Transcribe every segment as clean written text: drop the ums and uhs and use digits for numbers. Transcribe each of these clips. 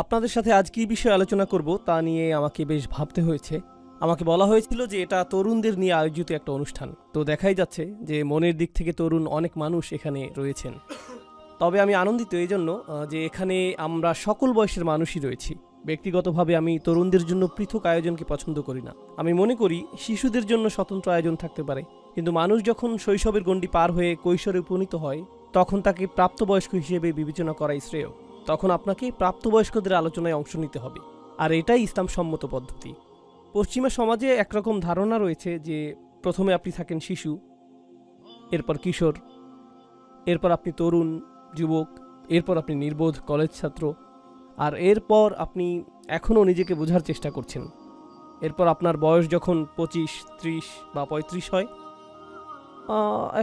আপনাদের সাথে আজ কী বিষয়ে আলোচনা করব তা নিয়ে আমাকে বেশ ভাবতে হয়েছে। আমাকে বলা হয়েছিল যে এটা তরুণদের নিয়ে আয়োজিত একটা অনুষ্ঠান, তো দেখাই যাচ্ছে যে মনের দিক থেকে তরুণ অনেক মানুষ এখানে রয়েছেন। তবে আমি আনন্দিত এই জন্য যে এখানে আমরা সকল বয়সের মানুষই রয়েছি। ব্যক্তিগতভাবে আমি তরুণদের জন্য পৃথক আয়োজনকে পছন্দ করি না। আমি মনে করি শিশুদের জন্য স্বতন্ত্র আয়োজন থাকতে পারে, কিন্তু মানুষ যখন শৈশবের গণ্ডি পার হয়ে কৈশোরে উপনীত হয় তখন তাকে প্রাপ্তবয়স্ক হিসেবে বিবেচনা করাই শ্রেয়। তখন আপনাকে প্রাপ্তবয়স্কদের আলোচনায় অংশ নিতে হবে, আর এটাই ইসলাম সম্মত পদ্ধতি। পশ্চিমা সমাজে একরকম ধারণা রয়েছে যে প্রথমে আপনি থাকেন শিশু, এরপর কিশোর, এরপর আপনি তরুণ যুবক, এরপর আপনি নির্বোধ কলেজ ছাত্র, আর এরপর আপনি এখনও নিজেকে বোঝার চেষ্টা করছেন। এরপর আপনার বয়স যখন 25, 30 বা 35 হয়,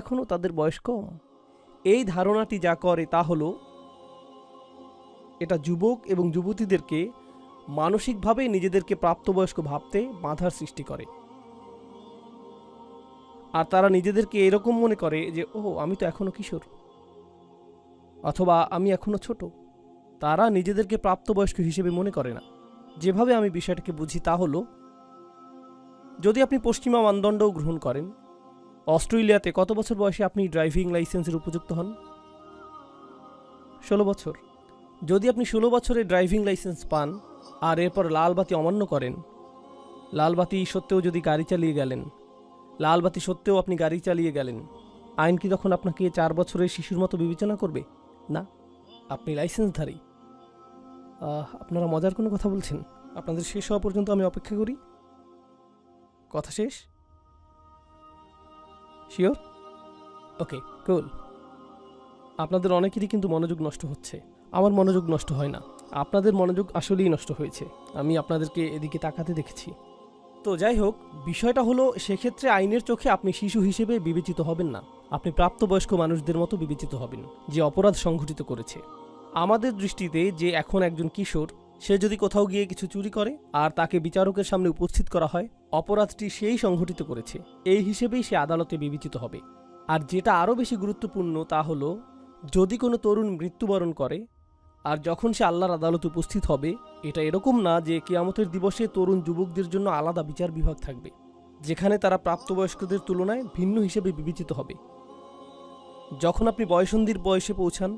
এখনও তাদের বয়স কম। এই ধারণাটি যা করে তা হলো এটা যুবক এবং যুবতীদেরকে মানসিকভাবে নিজেদেরকে প্রাপ্তবয়স্ক ভাবতে বাধার সৃষ্টি করে। আর তারা নিজেদেরকে এরকম মনে করে যে আমি তো এখনও কিশোর, অথবা আমি এখনও ছোট। তারা নিজেদেরকে প্রাপ্তবয়স্ক হিসেবে মনে করে না। যেভাবে আমি বিষয়টাকে বুঝি তা হলো, যদি আপনি পশ্চিমা মানদণ্ডও গ্রহণ করেন, অস্ট্রেলিয়াতে কত বছর বয়সে আপনি ড্রাইভিং লাইসেন্সের উপযুক্ত হন? 16 বছর। যদি আপনি 16 বছরে ড্রাইভিং লাইসেন্স পান আর এরপর লাল বাতি অমান্য করেন, লাল বাতি সত্ত্বেও যদি গাড়ি চালিয়ে গেলেন, লাল বাতি সত্ত্বেও আপনি গাড়ি চালিয়ে গেলেন, আইন কি তখন আপনাকে 4 বছরের শিশুর মতো বিবেচনা করবে? না, আপনি লাইসেন্সধারী। আপনারা মজার কোনো কথা বলছেন? আপনাদের শেষ হওয়া পর্যন্ত আমি অপেক্ষা করি। কথা শেষ? শিওর? ওকে, কুল। আপনাদের অনেকেরই কিন্তু মনোযোগ নষ্ট হচ্ছে। আমার মনোযোগ নষ্ট হয় না, আপনাদের মনোযোগ আসলেই নষ্ট হয়েছে। আমি আপনাদেরকে এদিকে তাকাতে দেখেছি। তো যাই হোক, বিষয়টা হলো সেক্ষেত্রে আইনের চোখে আপনি শিশু হিসেবে বিবেচিত হবেন না, আপনি প্রাপ্তবয়স্ক মানুষদের মতো বিবেচিত হবেন যে অপরাধ সংঘটিত করেছে। আমাদের দৃষ্টিতে যে এখন একজন কিশোর, সে যদি কোথাও গিয়ে কিছু চুরি করে আর তাকে বিচারকের সামনে উপস্থিত করা হয়, অপরাধটি সেই সংঘটিত করেছে এই হিসেবেই সে আদালতে বিবেচিত হবে। আর যেটা আরও বেশি গুরুত্বপূর্ণ তা হলো, যদি কোনো তরুণ মৃত্যুবরণ করে আর যখন সে আল্লাহর আদালতে উপস্থিত হবে, এটা এরকম না যে কিয়ামতের দিবসে তরুণ যুবকদের জন্য আলাদা বিচার বিভাগ থাকবে, যেখানে তারা প্রাপ্তবয়স্কদের তুলনায় ভিন্ন হিসেবে বিবেচিত হবে। যখন আপনি বয়সন্ধির বয়সে পৌঁছান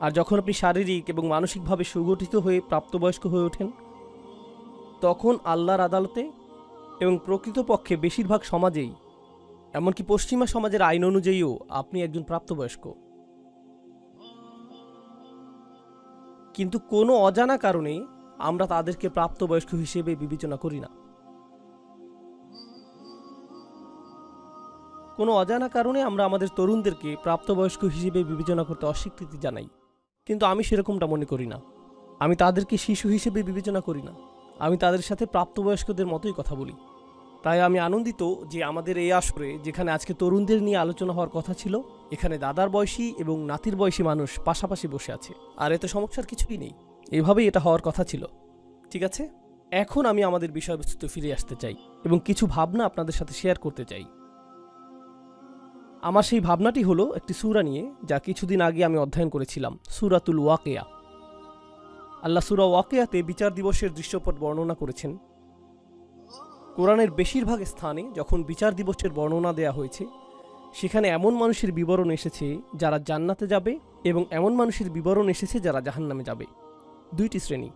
আর যখন আপনি শারীরিক এবং মানসিকভাবে সুগঠিত হয়ে প্রাপ্তবয়স্ক হয়ে ওঠেন, তখন আল্লাহর আদালতে এবং প্রকৃতপক্ষে বেশিরভাগ সমাজেই, এমনকি পশ্চিমা সমাজের আইন অনুযায়ীও, আপনি একজন প্রাপ্তবয়স্ক। কিন্তু কোনো অজানা কারণে আমরা তাদেরকে প্রাপ্তবয়স্ক হিসেবে বিবেচনা করি না। কোনো অজানা কারণে আমরা আমাদের তরুণদেরকে প্রাপ্তবয়স্ক হিসেবে বিবেচনা করতে অস্বীকৃতি জানাই। কিন্তু আমি সেরকমটা মনে করি না। আমি তাদেরকে শিশু হিসেবে বিবেচনা করি না, আমি তাদের সাথে প্রাপ্তবয়স্কদের মতোই কথা বলি। তাই আমি আনন্দিত যে আমাদের এই আসরে, যেখানে আজকে তরুণদের নিয়ে আলোচনা হওয়ার কথা ছিল, এখানে দাদার বয়সী এবং নাতির বয়সী মানুষ পাশাপাশি বসে আছে। আর এতে সমস্যার কিছুই নেই, এভাবেই এটা হওয়ার কথা ছিল। ঠিক আছে, এখন আমি আমাদের বিষয়বস্তুতে ফিরে আসতে চাই এবং কিছু ভাবনা আপনাদের সাথে শেয়ার করতে চাই। আমার সেই ভাবনাটি হলো একটি সূরা নিয়ে, যা কিছুদিন আগে আমি অধ্যয়ন করেছিলাম, সূরাতুল ওয়াকিয়া। আল্লাহ সূরা ওয়াকিয়াতে বিচার দিবসের দৃশ্যপট বর্ণনা করেছেন। কোরআনের বেশিরভাগ স্থানে যখন বিচার দিবসের বর্ণনা দেয়া হয়েছে, সেখানে এমন মানুষের বিবরণ এসেছে যারা জান্নাতে যাবে এবং এমন মানুষের বিবরণ এসেছে যারা জাহান্নামে যাবে। দুইটি শ্রেণী,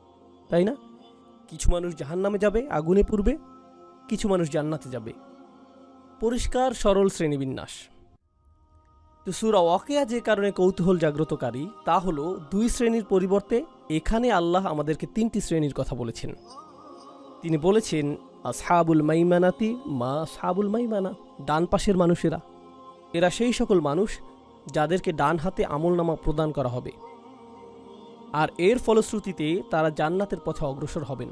তাই না? কিছু মানুষ জাহান্নামে যাবে, আগুনে পুড়বে, কিছু মানুষ জান্নাতে যাবে। পরিষ্কার সরল শ্রেণীবিন্যাস। তো সূরা ওয়াকিয়া যে কারণে কৌতূহল জাগ্রতকারী তা হলো, দুই শ্রেণীর পরিবর্তে এখানে আল্লাহ আমাদেরকে 3টি শ্রেণীর কথা বলেছেন। তিনি বলেছেন, আসহাবুল মাইমানাতি মা আসহাবুল মাইমানা, ডান পাশের মানুষেরা। এরা সেই সকল মানুষ যাদেরকে ডান হাতে আমলনামা প্রদান করা হবে, আর এর ফলশ্রুতিতে তারা জান্নাতের পথে অগ্রসর হবেন।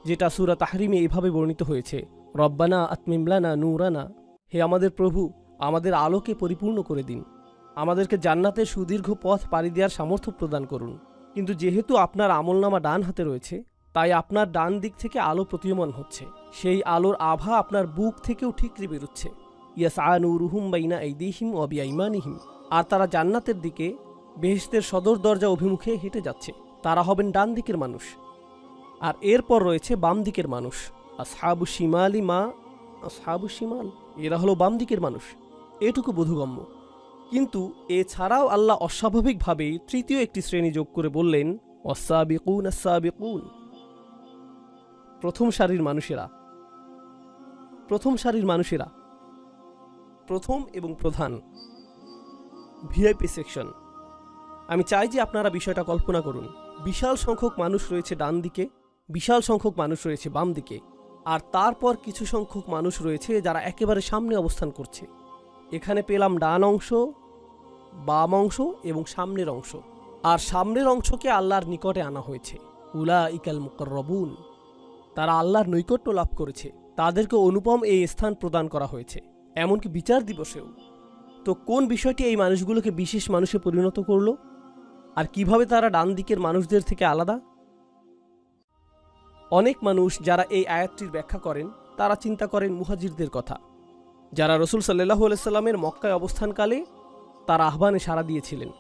যেটা সূরা তাহরিমে এভাবে বর্ণিত হয়েছে, রব্বানা আতমিম লানা নূরানা, হে আমাদের প্রভু, আমাদের আলোকে পরিপূর্ণ করে দিন, আমাদেরকে জান্নাতের সুদীর্ঘ পথ পাড়ি দেওয়ার সামর্থ্য প্রদান করুন। কিন্তু যেহেতু আপনার আমলনামা ডান হাতে রয়েছে, তাই আপনার ডান দিক থেকে আলো প্রতীয়মান হচ্ছে, সেই আলোর আভা আপনার বুক থেকেও ঠিকরে বেরোচ্ছে। ইয়াসআ নূরুহুম বাইনা আইদিহিম ওয়া বিআইমানিহিম, আর তারা জান্নাতের দিকে বেহেশতের সদর দরজা অভিমুখে হেঁটে যাচ্ছে। তারা হবেন ডান দিকের মানুষ। আর এরপর রয়েছে বাম দিকের মানুষ, আসহাবু শিমালি মা আসহাবু শিমাল, এরা হলো বাম দিকের মানুষ। এটুকু বোধগম্য। কিন্তু এছাড়াও আল্লাহ অস্বাভাবিকভাবে তৃতীয় একটি শ্রেণী যোগ করে বললেন, ওয়াসাবিকুন আসসাবিকুন, প্রথম সারির মানুষেরা। প্রথম সারির মানুষেরা, প্রথম এবং প্রধান, ভিআইপি সেকশন। আমি চাই যে আপনারা বিষয়টা কল্পনা করুন। বিশাল সংখ্যক মানুষ রয়েছে ডান দিকে, বিশাল সংখ্যক মানুষ রয়েছে বাম দিকে, আর তারপর কিছু সংখ্যক মানুষ রয়েছে যারা একেবারে সামনে অবস্থান করছে। এখানে পেলাম ডান অংশ, বাম অংশ এবং সামনের অংশ। আর সামনের অংশকে আল্লাহর নিকটে আনা হয়েছে, উলাইকাল মুকাররাবুন, তারা আল্লাহর নৈকট্য লাভ করেছে, তাদেরকে অনুপম এই স্থান প্রদান করা হয়েছে, এমনকি বিচার দিবসেও। তো কোন বিষয়টি এই মানুষগুলোকে বিশেষ মানুষে পরিণত করলো, আর কিভাবে তারা ডান দিকের মানুষদের থেকে আলাদা? অনেক মানুষ যারা এই আয়াতটির ব্যাখ্যা করেন তারা চিন্তা করেন মুহাজিরদের কথা, যারা রাসূল সাল্লাল্লাহু আলাইহি সাল্লামের মক্কায় অবস্থানকালে তার আহ্বানে সাড়া দিয়েছিলেন,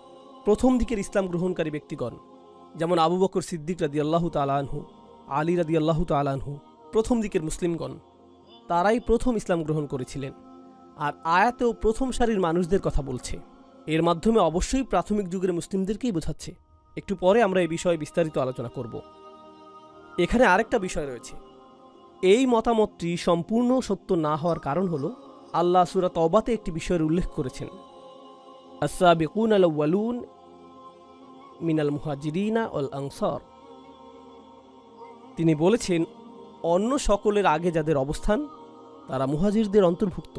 প্রথম দিকের ইসলাম গ্রহণকারী ব্যক্তিগণ, যেমন আবু বকর সিদ্দিক রাদিয়াল্লাহু তাআলা আনহু, আলী রাদিয়াল্লাহু তাআলা আনহু, প্রথম দিকের মুসলিমগণ, তারাই প্রথম ইসলাম গ্রহণ করেছিলেন। আর আয়াতেও প্রথম সারির মানুষদের কথা বলছে, এর মাধ্যমে অবশ্যই প্রাথমিক যুগের মুসলিমদেরকেই বোঝাচ্ছে। একটু পরে আমরা এই বিষয়ে বিস্তারিত আলোচনা করব। এখানে আরেকটা বিষয় রয়েছে। এই মতামতটি সম্পূর্ণ সত্য না হওয়ার কারণ হলো, আল্লাহ সূরা তওবাতে একটি বিষয়ের উল্লেখ করেছেন, আস-সাবিকুন আল-আউয়ালুন মিনাল মুহাজিরিনা ওয়াল আনসার। তিনি বলেছেন, অন্য সকলের আগে যাদের অবস্থান তারা মুহাজিরদের অন্তর্ভুক্ত,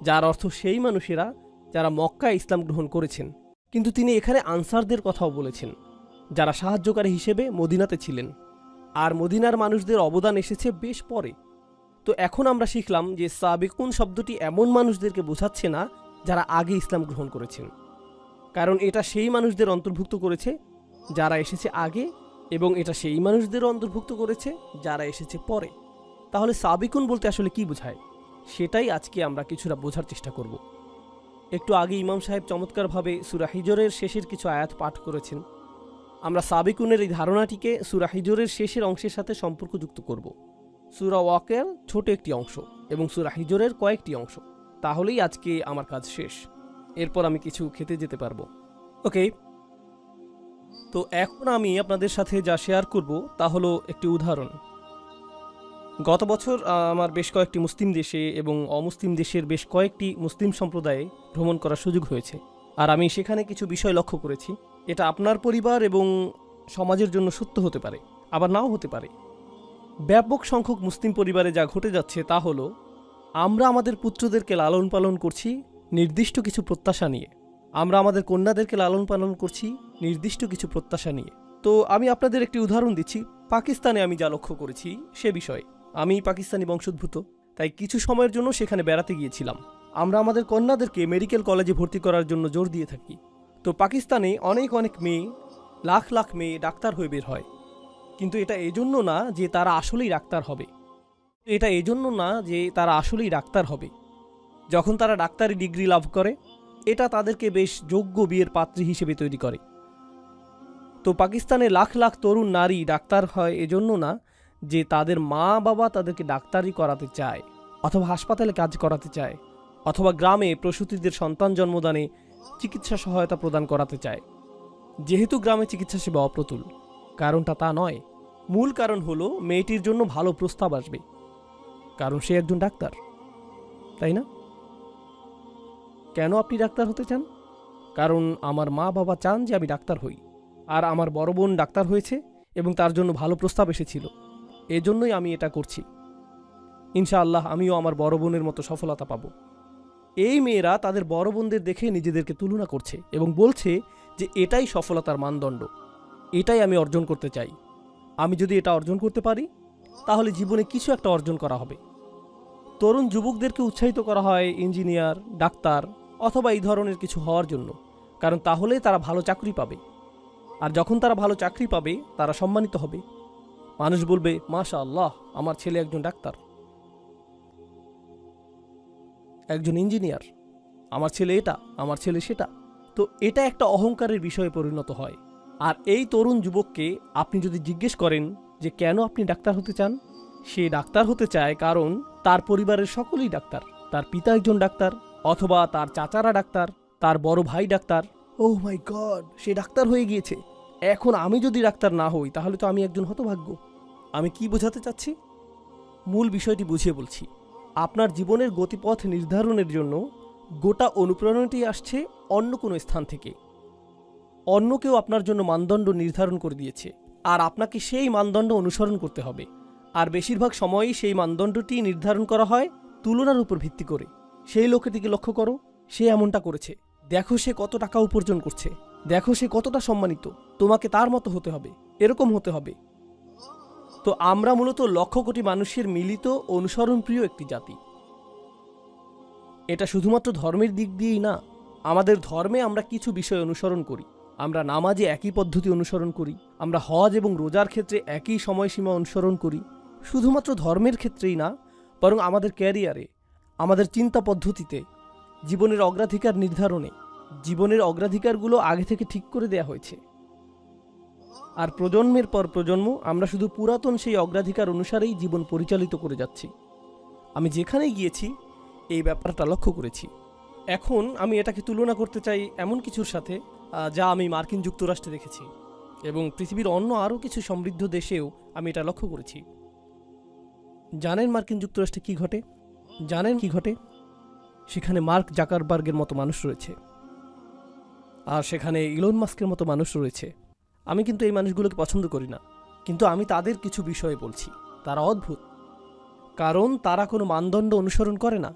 যার অর্থ সেই মানুষেরা যারা মক্কায় ইসলাম গ্রহণ করেছেন। কিন্তু তিনি এখানে আনসারদের কথাও বলেছেন, যারা সাহায্যকারী হিসেবে মদিনাতে ছিলেন, আর মদিনার মানুষদের অবদান এসেছে বেশ পরে। তো এখন আমরা শিখলাম যে সাবিকুন শব্দটি এমন মানুষদেরকে বোঝাচ্ছে না যারা আগে ইসলাম গ্রহণ করেছেন, কারণ এটা সেই মানুষদের অন্তর্ভুক্ত করেছে যারা এসেছে আগে, এবং এটা সেই মানুষদেরও অন্তর্ভুক্ত করেছে যারা এসেছে পরে। তাহলে সাবিকুন বলতে আসলে কি বোঝায়, সেটাই আজকে আমরা কিছুটা বোঝার চেষ্টা করব। একটু আগে ইমাম সাহেব চমৎকারভাবে সূরা হিজরের শেষের কিছু আয়াত পাঠ করেছেন। আমরা সাবিকুনের এই ধারণাটিকে সূরা হিজরের শেষের অংশের সাথে সম্পর্কযুক্ত করব। সূরা ওয়াকিয়ার ছোট একটি অংশ এবং সূরা হিজরের কয়েকটি অংশ, তাহলেই আজকে আমার কাজ শেষ। এরপর আমি কিছু খেতে যেতে পারবো। ওকে, তো এখন আমি আপনাদের সাথে যা শেয়ার করব তা হলো একটি উদাহরণ। গত বছর আমার বেশ কয়েকটি মুসলিম দেশে এবং অমুসলিম দেশের বেশ কয়েকটি মুসলিম সম্প্রদায়ে ভ্রমণ করার সুযোগ হয়েছে, আর আমি সেখানে কিছু বিষয় লক্ষ্য করেছি। এটা আপনার পরিবার এবং সমাজের জন্য সত্য হতে পারে, আবার নাও হতে পারে। ব্যাপক সংখ্যক মুসলিম পরিবারে যা ঘটে যাচ্ছে তা হলো, আমরা আমাদের পুত্রদেরকে লালন পালন করছি নির্দিষ্ট কিছু প্রত্যাশা নিয়ে, আমরা আমাদের কন্যাদেরকে লালন পালন করছি নির্দিষ্ট কিছু প্রত্যাশা নিয়ে। তো আমি আপনাদের একটি উদাহরণ দিচ্ছি। পাকিস্তানে আমি যা লক্ষ্য করেছি সে বিষয়ে। আমি পাকিস্তানি বংশোদ্ভূত, তাই কিছু সময়ের জন্য সেখানে বেড়াতে গিয়েছিলাম। আমরা আমাদের কন্যাদেরকে মেডিকেল কলেজে ভর্তি করার জন্য জোর দিয়ে থাকি। তো পাকিস্তানে অনেক অনেক মেয়ে, লাখ লাখ মেয়ে ডাক্তার হয়ে বের হয়, কিন্তু এটা এজন্য না যে তারা আসলেই ডাক্তার হবে। যখন তারা ডাক্তারি ডিগ্রি লাভ করে, এটা তাদেরকে বেশ যোগ্য বিয়ের পাত্রী হিসেবে তৈরি করে। তো পাকিস্তানে লাখ লাখ তরুণ নারী ডাক্তার হয় এজন্য না যে তাদের মা বাবা তাদেরকে ডাক্তারি করাতে চায়, অথবা হাসপাতালে কাজ করাতে চায়, অথবা গ্রামে প্রসূতিদের সন্তান জন্মদানে চিকিৎসা সহায়তা প্রদান করাতে চায়। যেহেতু গ্রামে চিকিৎসা সেবা অপ্রতুল, কারণটা তা নয়। মূল কারণ হলো মেয়েটির জন্য ভালো প্রস্তাব আসবে, কারণ সে একজন ডাক্তার, তাই না? কেন আপনি ডাক্তার হতে চান? কারণ আমার মা বাবা চান যে আমি ডাক্তার হই, আর আমার বড় বোন ডাক্তার হয়েছে এবং তার জন্য ভালো প্রস্তাব এসেছিল, এজন্যই আমি এটা করছি। ইনশাআল্লাহ আমিও আমার বড় বোনের মতো সফলতা পাব। এই মেয়েরা তাদের বড় বোনদের দেখে নিজেদেরকে তুলনা করছে এবং বলছে যে এটাই সফলতার মানদণ্ড, এটাই আমি অর্জন করতে চাই। আমি যদি এটা অর্জন করতে পারি তাহলে জীবনে কিছু একটা অর্জন করা হবে। তরুণ যুবকদেরকে উৎসাহিত করা হয় ইঞ্জিনিয়ার, ডাক্তার অথবা এই ধরনের কিছু হওয়ার জন্য, কারণ তাহলে তারা ভালো চাকরি পাবে, আর যখন তারা ভালো চাকরি পাবে তারা সম্মানিত হবে। মানুষ বলবে, মাশাআল্লাহ, আমার ছেলে একজন ডাক্তার, একজন ইঞ্জিনিয়ার, আমার ছেলে এটা, আমার ছেলে সেটা। তো এটা একটা অহংকারের বিষয়ে পরিণত হয়। আর এই তরুণ যুবককে আপনি যদি জিজ্ঞেস করেন যে কেন আপনি ডাক্তার হতে চান, সে ডাক্তার হতে চায় কারণ তার পরিবারের সকলেই ডাক্তার। তার পিতা একজন ডাক্তার, অথবা তার চাচারা ডাক্তার, তার বড় ভাই ডাক্তার। ওহ মাই গড, সে ডাক্তার হয়ে গিয়েছে। এখন আমি যদি ডাক্তার না হই তাহলে তো আমি একজন হতভাগ্য। আমি কি বোঝাতে চাচ্ছি? মূল বিষয়টি বুঝিয়ে বলছি। আপনার জীবনের গতিপথ নির্ধারণের জন্য গোটা অনুপ্রেরণাটি আসছে অন্য কোনো স্থান থেকে। অন্য কেউ আপনার জন্য মানদণ্ড নির্ধারণ করে দিয়েছে, আর আপনাকে সেই মানদণ্ড অনুসরণ করতে হবে। আর বেশিরভাগ সময়ই সেই মানদণ্ডটি নির্ধারণ করা হয় তুলনার উপর ভিত্তি করে। সেই লোকটিকে লক্ষ্য করো, সে এমনটা করেছে, দেখো সে কত টাকা উপার্জন করছে, দেখো সে কতটা সম্মানিত, তোমাকে তার মতো হতে হবে, এরকম হতে হবে। তো আমরা মূলত লক্ষ কোটি মানুষের মিলিত অনুসরণপ্রিয় একটি জাতি। এটা শুধুমাত্র ধর্মের দিক দিয়েই না, আমাদের ধর্মে আমরা কিছু বিষয় অনুসরণ করি। আমরা নামাজে একই পদ্ধতি অনুসরণ করি, আমরা হজ এবং রোজার ক্ষেত্রে একই সময়সীমা অনুসরণ করি। শুধুমাত্র ধর্মের ক্ষেত্রেই না, বরং আমাদের ক্যারিয়ারে, আমাদের চিন্তা পদ্ধতিতে, জীবনের অগ্রাধিকার নির্ধারণে, জীবনের অগ্রাধিকারগুলো আগে থেকে ঠিক করে দেয়া হয়েছে। আর প্রজন্মের পর প্রজন্ম আমরা শুধু পুরাতন সেই অগ্রাধিকার অনুসারেই জীবন পরিচালিত করে যাচ্ছি। আমি যেখানেই গিয়েছি এই ব্যাপারটা লক্ষ্য করেছি। এখন আমি এটাকে তুলনা করতে চাই এমন কিছুর সাথে যা আমি মার্কিন যুক্তরাষ্ট্রে দেখেছি, এবং পৃথিবীর অন্য আরও কিছু সমৃদ্ধ দেশেও আমি এটা লক্ষ্য করেছি। জানেন মার্কিন যুক্তরাষ্ট্রে কি ঘটে? জানেন কি ঘটে? সেখানে মার্ক জাকারবার্গের মতো মানুষ রয়েছে, আর সেখানে ইলন মাস্কের মতো মানুষ রয়েছে। আমি কিন্তু এই মানুষগুলোকে পছন্দ করি না, কিন্তু আমি তাদের কিছু বিষয়ে বলছি। তারা অদ্ভুত, কারণ তারা কোনো মানদণ্ড অনুসরণ করে না।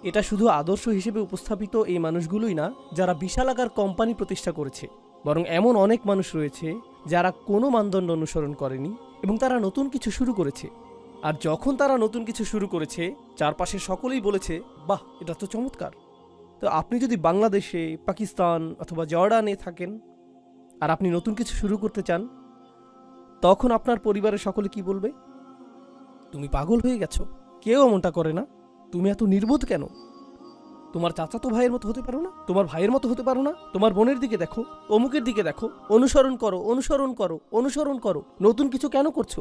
এটা শুধু আদর্শ হিসেবে উপস্থাপিত এই মানুষগুলোই না যারা বিশালাকার কোম্পানি প্রতিষ্ঠা করেছে, বরং এমন অনেক মানুষ রয়েছে যারা কোনো মানদণ্ড অনুসরণ করেনি এবং তারা নতুন কিছু শুরু করেছে। আর যখন তারা নতুন কিছু শুরু করেছে, চারপাশে সকলেই বলেছে, বাহ, এটা তো চমৎকার। তো আপনি যদি বাংলাদেশে, পাকিস্তান অথবা জর্ডানে থাকেন আর আপনি নতুন কিছু শুরু করতে চান, তখন আপনার পরিবারের সকলে কি বলবে? তুমি পাগল হয়ে গেছো, কেউ এমনটা করে না, তুমি এত নির্বোধ কেন? তোমার চাচাতো ভাইয়ের মতো হতে পারো না? তোমার ভাইয়ের মতো হতে পারো না? তোমার বোনের দিকে দেখো, অমুকের দিকে দেখো, অনুসরণ করো, অনুসরণ করো, অনুসরণ করো। নতুন কিছু কেন করছো?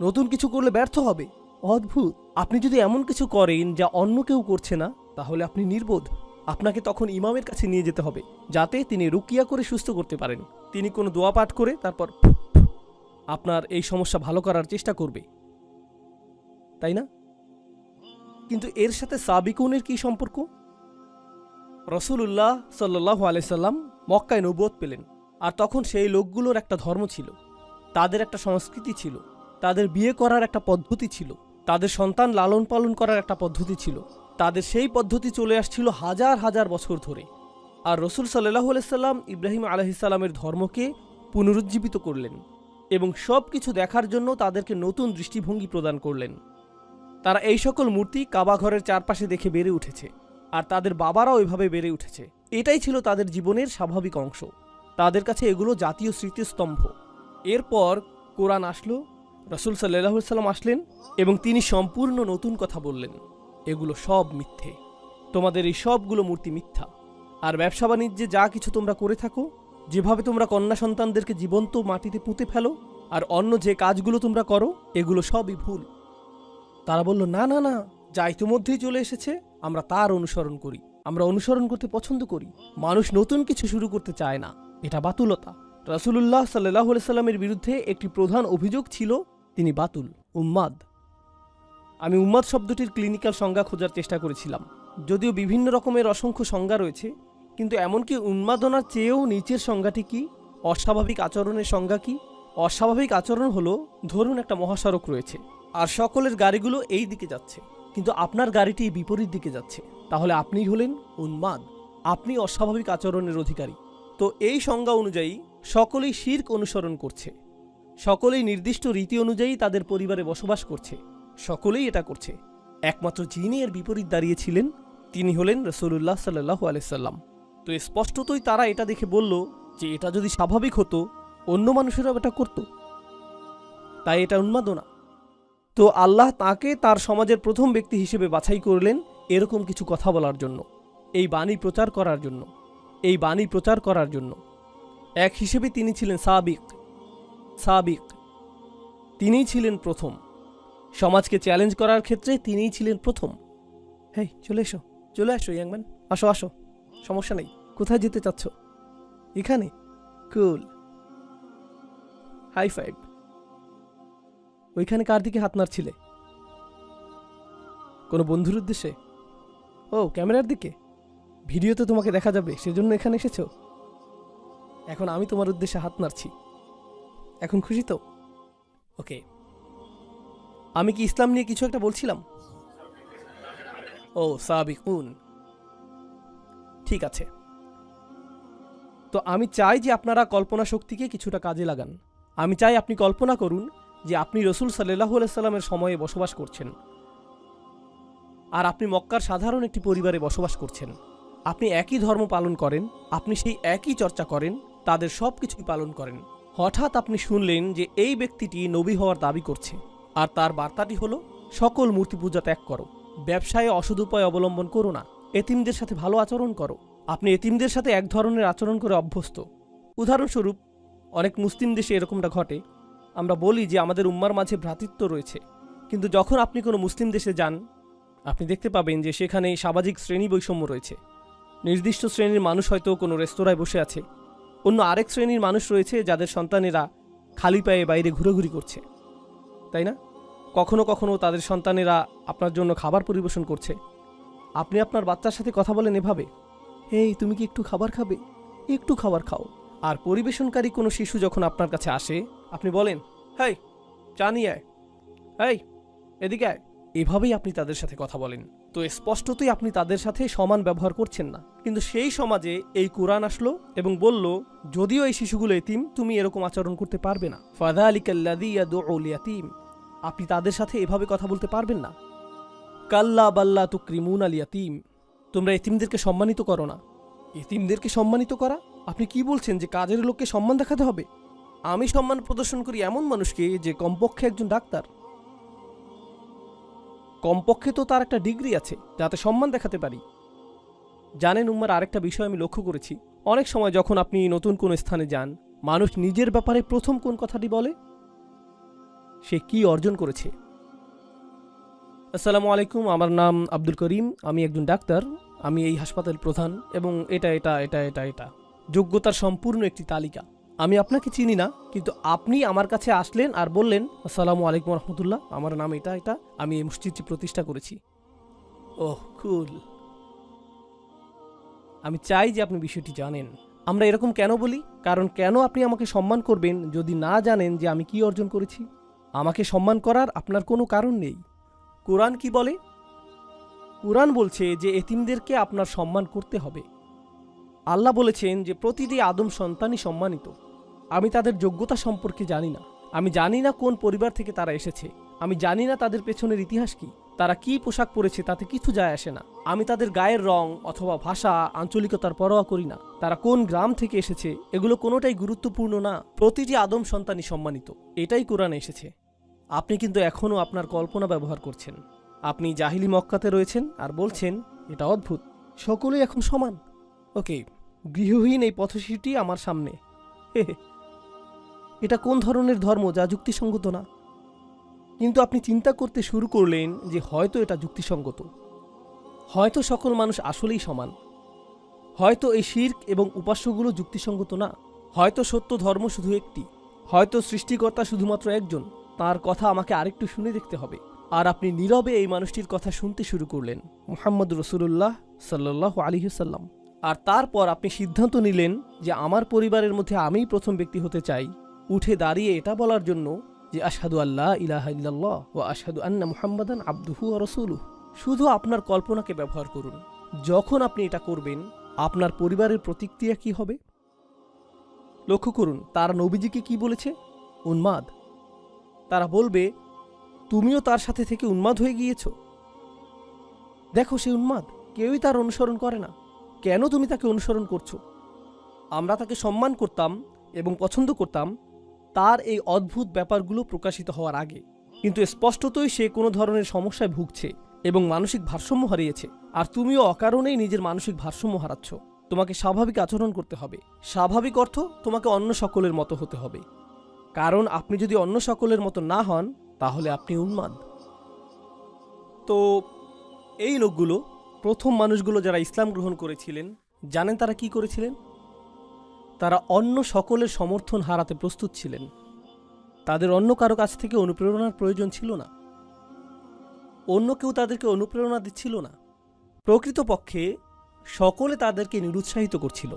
নতুন কিছু করলে ব্যর্থ হবে। অদ্ভুত। আপনি যদি এমন কিছু করেন যা অন্য কেউ করছে না, তাহলে আপনি নির্বোধ। আপনাকে তখন ইমামের কাছে নিয়ে যেতে হবে, যাতে তিনি রুকিয়া করে সুস্থ করতে পারেন। তিনি কোনো দোয়া পাঠ করে তারপর আপনার এই সমস্যা ভালো করার চেষ্টা করবে, তাই না? কিন্তু এর সাথে সাবিকুনের কি সম্পর্ক? রাসূলুল্লাহ সাল্লাল্লাহু আলাইহি সাল্লাম মক্কায় নবুয়ত পেলেন, আর তখন সেই লোকগুলোর একটা ধর্ম ছিল, তাদের একটা সংস্কৃতি ছিল, তাদের বিয়ে করার একটা পদ্ধতি ছিল, তাদের সন্তান লালন পালন করার একটা পদ্ধতি ছিল। তাদের সেই পদ্ধতি চলে আসছিল হাজার হাজার বছর ধরে। আর রাসূল সাল্লাল্লাহু আলাইহি সাল্লাম ইব্রাহিম আলাইহিস সালামের ধর্মকে পুনরুজ্জীবিত করলেন এবং সব কিছু দেখার জন্য তাদেরকে নতুন দৃষ্টিভঙ্গি প্রদান করলেন। তারা এই সকল মূর্তি কাবা ঘরের চারপাশে দেখে বেড়ে উঠেছে, আর তাদের বাবারাও এভাবে বেড়ে উঠেছে। এটাই ছিল তাদের জীবনের স্বাভাবিক অংশ। তাদের কাছে এগুলো জাতীয় স্মৃতিস্তম্ভ। এরপর কোরআন আসলো, রাসূল সাল্লাল্লাহু আলাইহি সাল্লাম আসলেন এবং তিনি সম্পূর্ণ নতুন কথা বললেন। এগুলো সব মিথ্যে, তোমাদের এই সবগুলো মূর্তি মিথ্যা। আর ব্যবসা বাণিজ্যে যা কিছু তোমরা করে থাকো, যেভাবে তোমরা কন্যা সন্তানদেরকে জীবন্ত মাটিতে পুঁতে ফেলো, আর অন্য যে কাজগুলো তোমরা করো, এগুলো সবই ভুল। তারা বলল, না না না, যা ইতিমধ্যেই চলে এসেছে আমরা তার অনুসরণ করি, আমরা অনুসরণ করতে পছন্দ করি। মানুষ নতুন কিছু শুরু করতে চায় না, এটা বাতুলতা। রাসূলুল্লাহ সাল্লাল্লাহু আলাইহি সাল্লামের বিরুদ্ধে একটি প্রধান অভিযোগ ছিল তিনি বাতুল, উম্মাদ। আমি উম্মাদ শব্দটির ক্লিনিক্যাল সংজ্ঞা খোঁজার চেষ্টা করেছিলাম, যদিও বিভিন্ন রকমের অসংখ্য সংজ্ঞা রয়েছে, কিন্তু এমনকি উন্মাদনার চেয়েও নিচের সংজ্ঞাটি কি? অস্বাভাবিক আচরণের সংজ্ঞা কি? অস্বাভাবিক আচরণ হলো, ধরুন একটা মহাসড়ক রয়েছে আর সকলের গাড়িগুলো এই দিকে যাচ্ছে, কিন্তু আপনার গাড়িটি বিপরীত দিকে যাচ্ছে, তাহলে আপনিই হলেন উন্মাদ, আপনি অস্বাভাবিক আচরণের অধিকারী। তো এই সংজ্ঞা অনুযায়ী সকলেই শিরক অনুসরণ করছে, সকলেই নির্দিষ্ট রীতি অনুযায়ী তাদের পরিবারে বসবাস করছে, সকলেই এটা করছে। একমাত্র যিনি এর বিপরীত দাঁড়িয়েছিলেন তিনি হলেন রাসূলুল্লাহ সাল্লাল্লাহু আলাইহি সাল্লাম। তো স্পষ্টতই তারা এটা দেখে বলল যে এটা যদি স্বাভাবিক হতো, অন্য মানুষেরাও এটা করত, তাই এটা উন্মাদনা। তো আল্লাহ তাকে তার সমাজের প্রথম ব্যক্তি হিসেবে বাছাই করলেন এরকম কিছু কথা বলার জন্য, এই বাণী প্রচার করার জন্য, এই বাণী প্রচার করার জন্য। এক হিসেবে তিনি ছিলেন সাবিক। তিনিই ছিলেন প্রথম। সমাজকে চ্যালেঞ্জ করার ক্ষেত্রে তিনিই ছিলেন প্রথম। হেই, চলে আসো ইয়াংম্যান, আসো, সমস্যা নেই। কোথায় যেতে চাচ্ছ? এখানে? কুল, হাই ফাইভ। ওইখানে কার দিকে হাত নাড়ছিলে? কোনো বন্ধুর উদ্দেশ্যে? ও, ক্যামেরার দিকে। ভিডিওতে তোমাকে দেখা যাবে, সেজন্য এখানে এসেছো। এখন আমি তোমার উদ্দেশ্যে হাত নাড়ছি। এখন খুশি তো? ওকে। আমি কি ইসলাম নিয়ে কিছু একটা বলছিলাম? ও, সাবিকুন। ঠিক আছে। তো আমি চাই যে আপনারা কল্পনা শক্তিকে কিছুটা কাজে লাগান। আমি চাই আপনি কল্পনা করুন যে আপনি রসুল সাল্লাল্লাহু আলাইহি সাল্লামের সময়ে বসবাস করছেন, আর আপনি মক্কার সাধারণ একটি পরিবারে বসবাস করছেন। আপনি একই ধর্ম পালন করেন, আপনি সেই একই চর্চা করেন, তাদের সব কিছুই পালন করেন। হঠাৎ আপনি শুনলেন যে এই ব্যক্তিটি নবী হওয়ার দাবি করছে, আর তার বার্তাটি হলো সকল মূর্তি পূজা ত্যাগ করো, ব্যবসায়ে অসৎ উপায় অবলম্বন করো না, এতিমদের সাথে ভালো আচরণ করো। আপনি এতিমদের সাথে এক ধরনের আচরণ করে অভ্যস্ত। উদাহরণস্বরূপ, অনেক মুসলিম দেশে এরকমটা ঘটে। আমরা বলি যে আমাদের উম্মার মাঝে ভ্রাতৃত্ব রয়েছে, কিন্তু যখন আপনি কোনো মুসলিম দেশে যান, আপনি দেখতে পাবেন যে সেখানে সামাজিক শ্রেণী বৈষম্য রয়েছে। নির্দিষ্ট শ্রেণীর মানুষ হয়তো কোনো রেস্তোরাঁয় বসে আছে, অন্য আরেক শ্রেণীর মানুষ রয়েছে যাদের সন্তানেরা খালি পায়ে বাইরে ঘুরেঘুরি করছে, তাই না? কখনো কখনো তাদের সন্তানেরা আপনার জন্য খাবার পরিবেশন করছে। আপনি আপনার বাচ্চার সাথে কথা বলেন এভাবে, হেই, তুমি কি একটু খাবার খাবে? একটু খাবার খাও। আর পরিবেশনকারী কোনো শিশু যখন আপনার কাছে আসে, আপনি বলেন, হেই, চা নিয়ে আয়, হেই, এদিকে আয়। এভাবেই আপনি তাদের সাথে কথা বলেন। তো স্পষ্টতই আপনি তাদের সাথে সমান ব্যবহার করছেন না। কিন্তু সেই সমাজে এই কোরআন আসলো এবং বলল, যদিও এই শিশুগুলো এতিম, তুমি এরকম আচরণ করতে পারবে না। ফাযালিকাল্লাযী ইয়াদউল ইয়াতীম, আপনি তাদের সাথে এভাবে কথা বলতে পারবেন না। কাল্লা বাল্লা তুকরিমুনাল ইয়াতীম, তোমরা এতিমদেরকে সম্মানিত করো না। এতিমদেরকে সম্মানিত করা? আপনি কি বলছেন যে কাজের লোককে সম্মান দেখাতে হবে? আমি সম্মান প্রদর্শন করি এমন মানুষকে যে কমপক্ষে একজন ডাক্তার, কমপক্ষে তো তার একটা ডিগ্রি আছে, যাতে সম্মান দেখাতে পারি। জানেন উম্মার, আরেকটা বিষয় আমি লক্ষ্য করেছি, অনেক সময় যখন আপনি নতুন কোনো স্থানে যান, মানুষ নিজের ব্যাপারে প্রথম কোন কথাটি বলে? সে কি অর্জন করেছে। আসসালামু আলাইকুম, আমার নাম আব্দুল করিম, আমি একজন ডাক্তার, আমি এই হাসপাতাল প্রধান, এবং এটা এটা এটা এটা এটা যোগ্যতার সম্পূর্ণ একটি তালিকা। আমি আপনাকে চিনি না, কিন্তু আপনি আমার কাছে আসলেন আর বললেন, আসসালামু আলাইকুম রহমতুল্লাহ, আমার নাম এটা এটা, আমি এই মসজিদটি প্রতিষ্ঠা করেছি। ওহ, কুল। আমি চাই যে আপনি বিষয়টি জানেন। আমরা এরকম কেন বলি? কারণ কেন আপনি আমাকে সম্মান করবেন যদি না জানেন যে আমি কি অর্জন করেছি? আমাকে সম্মান করার আপনার কোনো কারণ নেই। কোরআন কি বলে? কোরআন বলছে যে এতিমদেরকে আপনার সম্মান করতে হবে। আল্লাহ বলেছেন যে প্রতিটি আদম সন্তানই সম্মানিত। আমি তাদের যোগ্যতা সম্পর্কে জানি না। আমি জানি না কোন পরিবার থেকে তারা এসেছে। আমি জানি না তাদের পেছনের ইতিহাস কি। তারা কি পোশাক পরেছে তাতে কিছু যায় আসে না। আমি তাদের গায়ের রং অথবা ভাষা, আঞ্চলিকতার পরোয়া করি না। তারা কোন গ্রাম থেকে এসেছে, এগুলো কোনোটাই গুরুত্বপূর্ণ না। প্রতিটি আদম সন্তানই সম্মানিত, এটাই কোরআনে এসেছে। আপনি কিন্তু এখনও আপনার কল্পনা ব্যবহার করছেন। আপনি জাহিলি মক্কাতে রয়েছেন আর বলছেন এটা অদ্ভুত, সকলেই এখন সমান। ওকে, গৃহহীন এই পথশিশুটি আমার সামনে। এটা কোন ধরনের ধর্ম যা যুক্তিসঙ্গত না? কিন্তু আপনি চিন্তা করতে শুরু করলেন যে হয়তো এটা যুক্তিসঙ্গত, হয়তো সকল মানুষ আসলেই সমান, হয়তো এই শিরক এবং উপাস্যগুলো যুক্তিসঙ্গত না, হয়তো সত্য ধর্ম শুধু একটি, হয়তো সৃষ্টিকর্তা শুধুমাত্র একজন। তার কথা আমাকে আরেকটু শুনে দেখতে হবে। আর আপনি নীরবে এই মানুষটির কথা শুনতে শুরু করলেন, মুহাম্মদ রাসূলুল্লাহ সাল্লাল্লাহু আলাইহি ওয়াসাল্লাম। আর তারপর আপনি সিদ্ধান্ত নিলেন যে আমার পরিবারের মধ্যে আমিই প্রথম ব্যক্তি হতে চাই, উঠে দাঁড়িয়ে এটা বলার জন্য যে আশহাদু আল্লা ইলাহা ইল্লাল্লাহ ওয়া আশহাদু আন্না মুহাম্মাদান আবদুহু ওয়া রাসূলুহু। শুধু আপনার কল্পনাকে ব্যবহার করুন। যখন আপনি এটা করবেন, আপনার পরিবারের প্রতিক্রিয়া কি হবে? লক্ষ্য করুন, তারা নবীজিকে কি বলেছে? উন্মাদ। তারা বলবে, তুমিও তার সাথে থেকে উন্মাদ হয়ে গিয়েছ। দেখো, সে উন্মাদ, কেউই তার অনুসরণ করে না। কেন তুমি তাকে অনুসরণ করছো? আমরা তাকে সম্মান করতাম এবং পছন্দ করতাম তার এই অদ্ভুত ব্যাপারগুলো প্রকাশিত হওয়ার আগে। কিন্তু স্পষ্টতই সে কোনো ধরনের সমস্যায় ভুগছে এবং মানসিক ভারসাম্য হারিয়েছে। আর তুমিও অকারণেই নিজের মানসিক ভারসাম্য হারাচ্ছ। তোমাকে স্বাভাবিক আচরণ করতে হবে। স্বাভাবিক অর্থ তোমাকে অন্য সকলের মতো হতে হবে, কারণ আপনি যদি অন্য সকলের মতো না হন তাহলে আপনি উন্মাদ। তো এই লোকগুলো, প্রথম মানুষগুলো যারা ইসলাম গ্রহণ করেছিলেন, জানেন তারা কি করেছিলেন? তারা অন্য সকলের সমর্থন হারাতে প্রস্তুত ছিলেন। তাদের অন্য কারো কাছ থেকে অনুপ্রেরণার প্রয়োজন ছিল না, অন্য কেউ তাদেরকে অনুপ্রেরণা দিচ্ছিল না। প্রকৃতপক্ষে সকলে তাদেরকে নিরুৎসাহিত করছিল।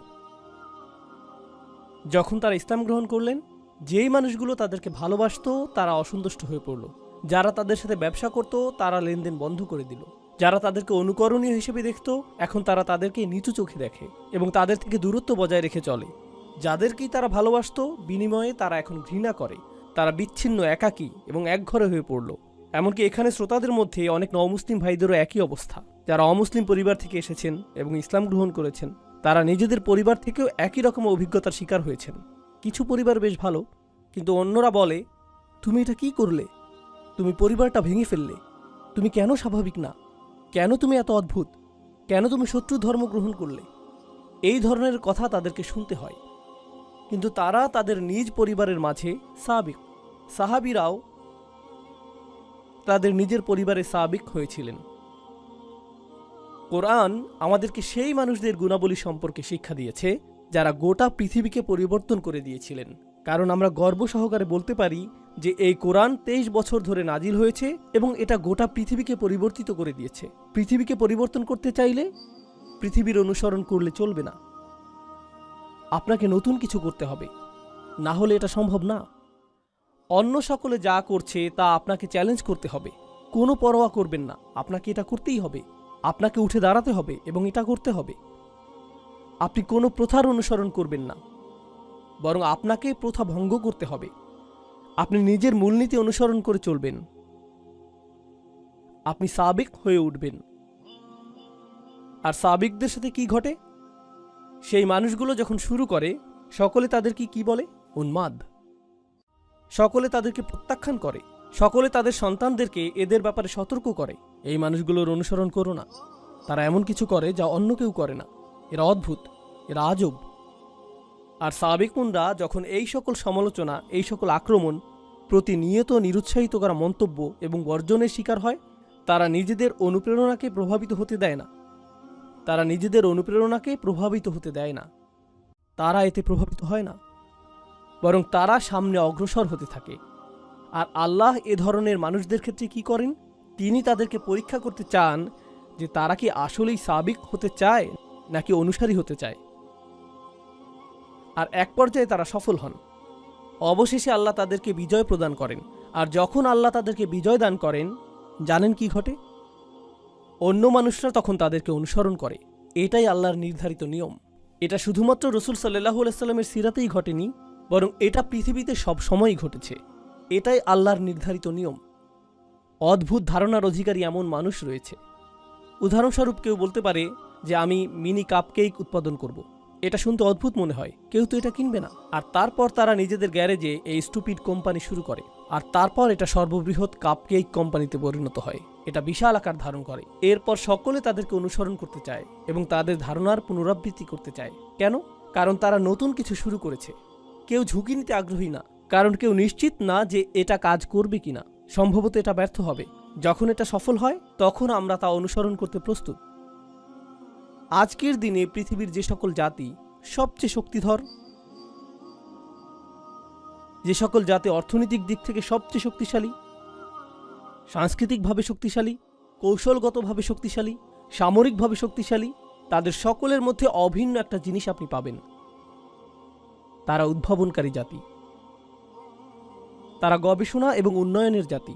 যখন তারা ইসলাম গ্রহণ করলেন, যেই মানুষগুলো তাদেরকে ভালোবাসত তারা অসন্তুষ্ট হয়ে পড়ল। যারা তাদের সাথে ব্যবসা করত তারা লেনদেন বন্ধ করে দিল। যারা তাদেরকে অনুকরণীয় হিসেবে দেখত, এখন তারা তাদেরকে নিচু চোখে দেখে এবং তাদের থেকে দূরত্ব বজায় রেখে চলে। যাদেরকেই তারা ভালোবাসত, বিনিময়ে তারা এখন ঘৃণা করে। তারা বিচ্ছিন্ন, একাকী এবং একঘরে হয়ে পড়ল। এমনকি এখানে শ্রোতাদের মধ্যে অনেক নমুসলিম ভাইদেরও একই অবস্থা। যারা অমুসলিম পরিবার থেকে এসেছেন এবং ইসলাম গ্রহণ করেছেন, তারা নিজেদের পরিবার থেকেও একই রকম অভিজ্ঞতার শিকার হয়েছেন। কিছু পরিবার বেশ ভালো, কিন্তু অন্যরা বলে, তুমি এটা কি করলে? তুমি পরিবারটা ভেঙে ফেললে। তুমি কেন স্বাভাবিক না? কেন তুমি এত অদ্ভুত? কেন তুমি শত্রু ধর্ম গ্রহণ করলে? এই ধরনের কথা তাদেরকে শুনতে হয়। কিন্তু তারা তাদের নিজ পরিবারের মাঝে সাবিক, সাহাবীরাও তাদের নিজের পরিবারে সাবিক হয়েছিলেন। কোরআন আমাদেরকে সেই মানুষদের গুণাবলী সম্পর্কে শিক্ষা দিয়েছে যারা গোটা পৃথিবীকে পরিবর্তন করে দিয়েছিলেন। কারণ আমরা গর্ব সহকারে বলতে পারি যে এই কোরআন 23 বছর ধরে নাজিল হয়েছে এবং এটা গোটা পৃথিবীকে পরিবর্তিত করে দিয়েছে। পৃথিবীকে পরিবর্তন করতে চাইলে পৃথিবীর অনুসরণ করলে চলবে না, আপনাকে নতুন কিছু করতে হবে, না হলে এটা সম্ভব না। অন্য সকলে যা করছে তা আপনাকে চ্যালেঞ্জ করতে হবে। কোনো পরোয়া করবেন না, আপনাকে এটা করতেই হবে। আপনাকে উঠে দাঁড়াতে হবে এবং এটা করতে হবে। আপনি কোনো প্রথার অনুসরণ করবেন না, বরং আপনাকে প্রথা ভঙ্গ করতে হবে। আপনি নিজের মূলনীতি অনুসরণ করে চলবেন। আপনি সাবিক হয়ে উঠবেন। আর সাবিকদের সাথে কি ঘটে? সেই মানুষগুলো যখন শুরু করে, সকলে তাদেরকে কি বলে? উন্মাদ। সকলে তাদেরকে প্রত্যাখ্যান করে। সকলে তাদের সন্তানদেরকে এদের ব্যাপারে সতর্ক করে, এই মানুষগুলোর অনুসরণ করো না। তারা এমন কিছু করে যা অন্য কেউ করে না। এরা অদ্ভুত, এরা আজব। আর সাবেকুনরা যখন এই সকল সমালোচনা, এই সকল আক্রমণ, প্রতিনিয়ত নিরুৎসাহিত করা মন্তব্য এবং বর্জনের শিকার হয়, তারা নিজেদের অনুপ্রেরণাকে প্রভাবিত হতে দেয় না। তারা নিজেদের অনুপ্রেরণাকে প্রভাবিত হতে দেয় না। তারা এতে প্রভাবিত হয় না, বরং তারা সামনে অগ্রসর হতে থাকে। আর আল্লাহ এ ধরনের মানুষদের ক্ষেত্রে কি করেন? তিনি তাদেরকে পরীক্ষা করতে চান যে তারা কি আসলেই সাবিক হতে চায় নাকি অনুসারী হতে চায়। আর এক পর্যায়ে তারা সফল হন। অবশেষে আল্লাহ তাদেরকে বিজয় প্রদান করেন। আর যখন আল্লাহ তাদেরকে বিজয় দান করেন, জানেন কি ঘটে? অন্য মানুষরা তখন তাদেরকে অনুসরণ করে। এটাই আল্লাহর নির্ধারিত নিয়ম। এটা শুধুমাত্র রাসূল সাল্লাল্লাহু আলাইহি সাল্লামের সিরাতেই ঘটেনি, বরং এটা পৃথিবীতে সব সময়ই ঘটেছে। এটাই আল্লাহর নির্ধারিত নিয়ম। অদ্ভুত ধারণার অধিকারী এমন মানুষ রয়েছে। উদাহরণস্বরূপ কেউ বলতে পারে যে আমি মিনি কাপকেক উৎপাদন করব। এটা শুনতে অদ্ভুত মনে হয়, কেউ তো এটা কিনবে না। আর তারপর তারা নিজেদের গ্যারেজে এই স্টুপিড কোম্পানি শুরু করে। আর তারপর এটা সর্ববৃহৎ কাপকেক কোম্পানিতে পরিণত হয়। এটা বিশাল আকার ধারণ করে। এরপর সকলে তাদেরকে অনুসরণ করতে চায় এবং তাদের ধারণার পুনরাবৃত্তি করতে চায়। কেন? কারণ তারা নতুন কিছু শুরু করেছে। কেউ ঝুঁকি নিতে আগ্রহী না, কারণ কেউ নিশ্চিত না যে এটা কাজ করবে কিনা। সম্ভবত এটা ব্যর্থ হবে। যখন এটা সফল হয়, তখন আমরা তা অনুসরণ করতে প্রস্তুত। আজকের দিনে পৃথিবীর যে সকল জাতি সবচেয়ে শক্তিধর, যে সকল জাতি অর্থনৈতিক দিক থেকে সবচেয়ে শক্তিশালী, সাংস্কৃতিকভাবে শক্তিশালী, কৌশলগতভাবে শক্তিশালী, সামরিকভাবে শক্তিশালী, তাদের সকলের মধ্যে অভিন্ন একটা জিনিস আপনি পাবেন। তারা উদ্ভাবনকারী জাতি। তারা গবেষণা এবং উন্নয়নের জাতি।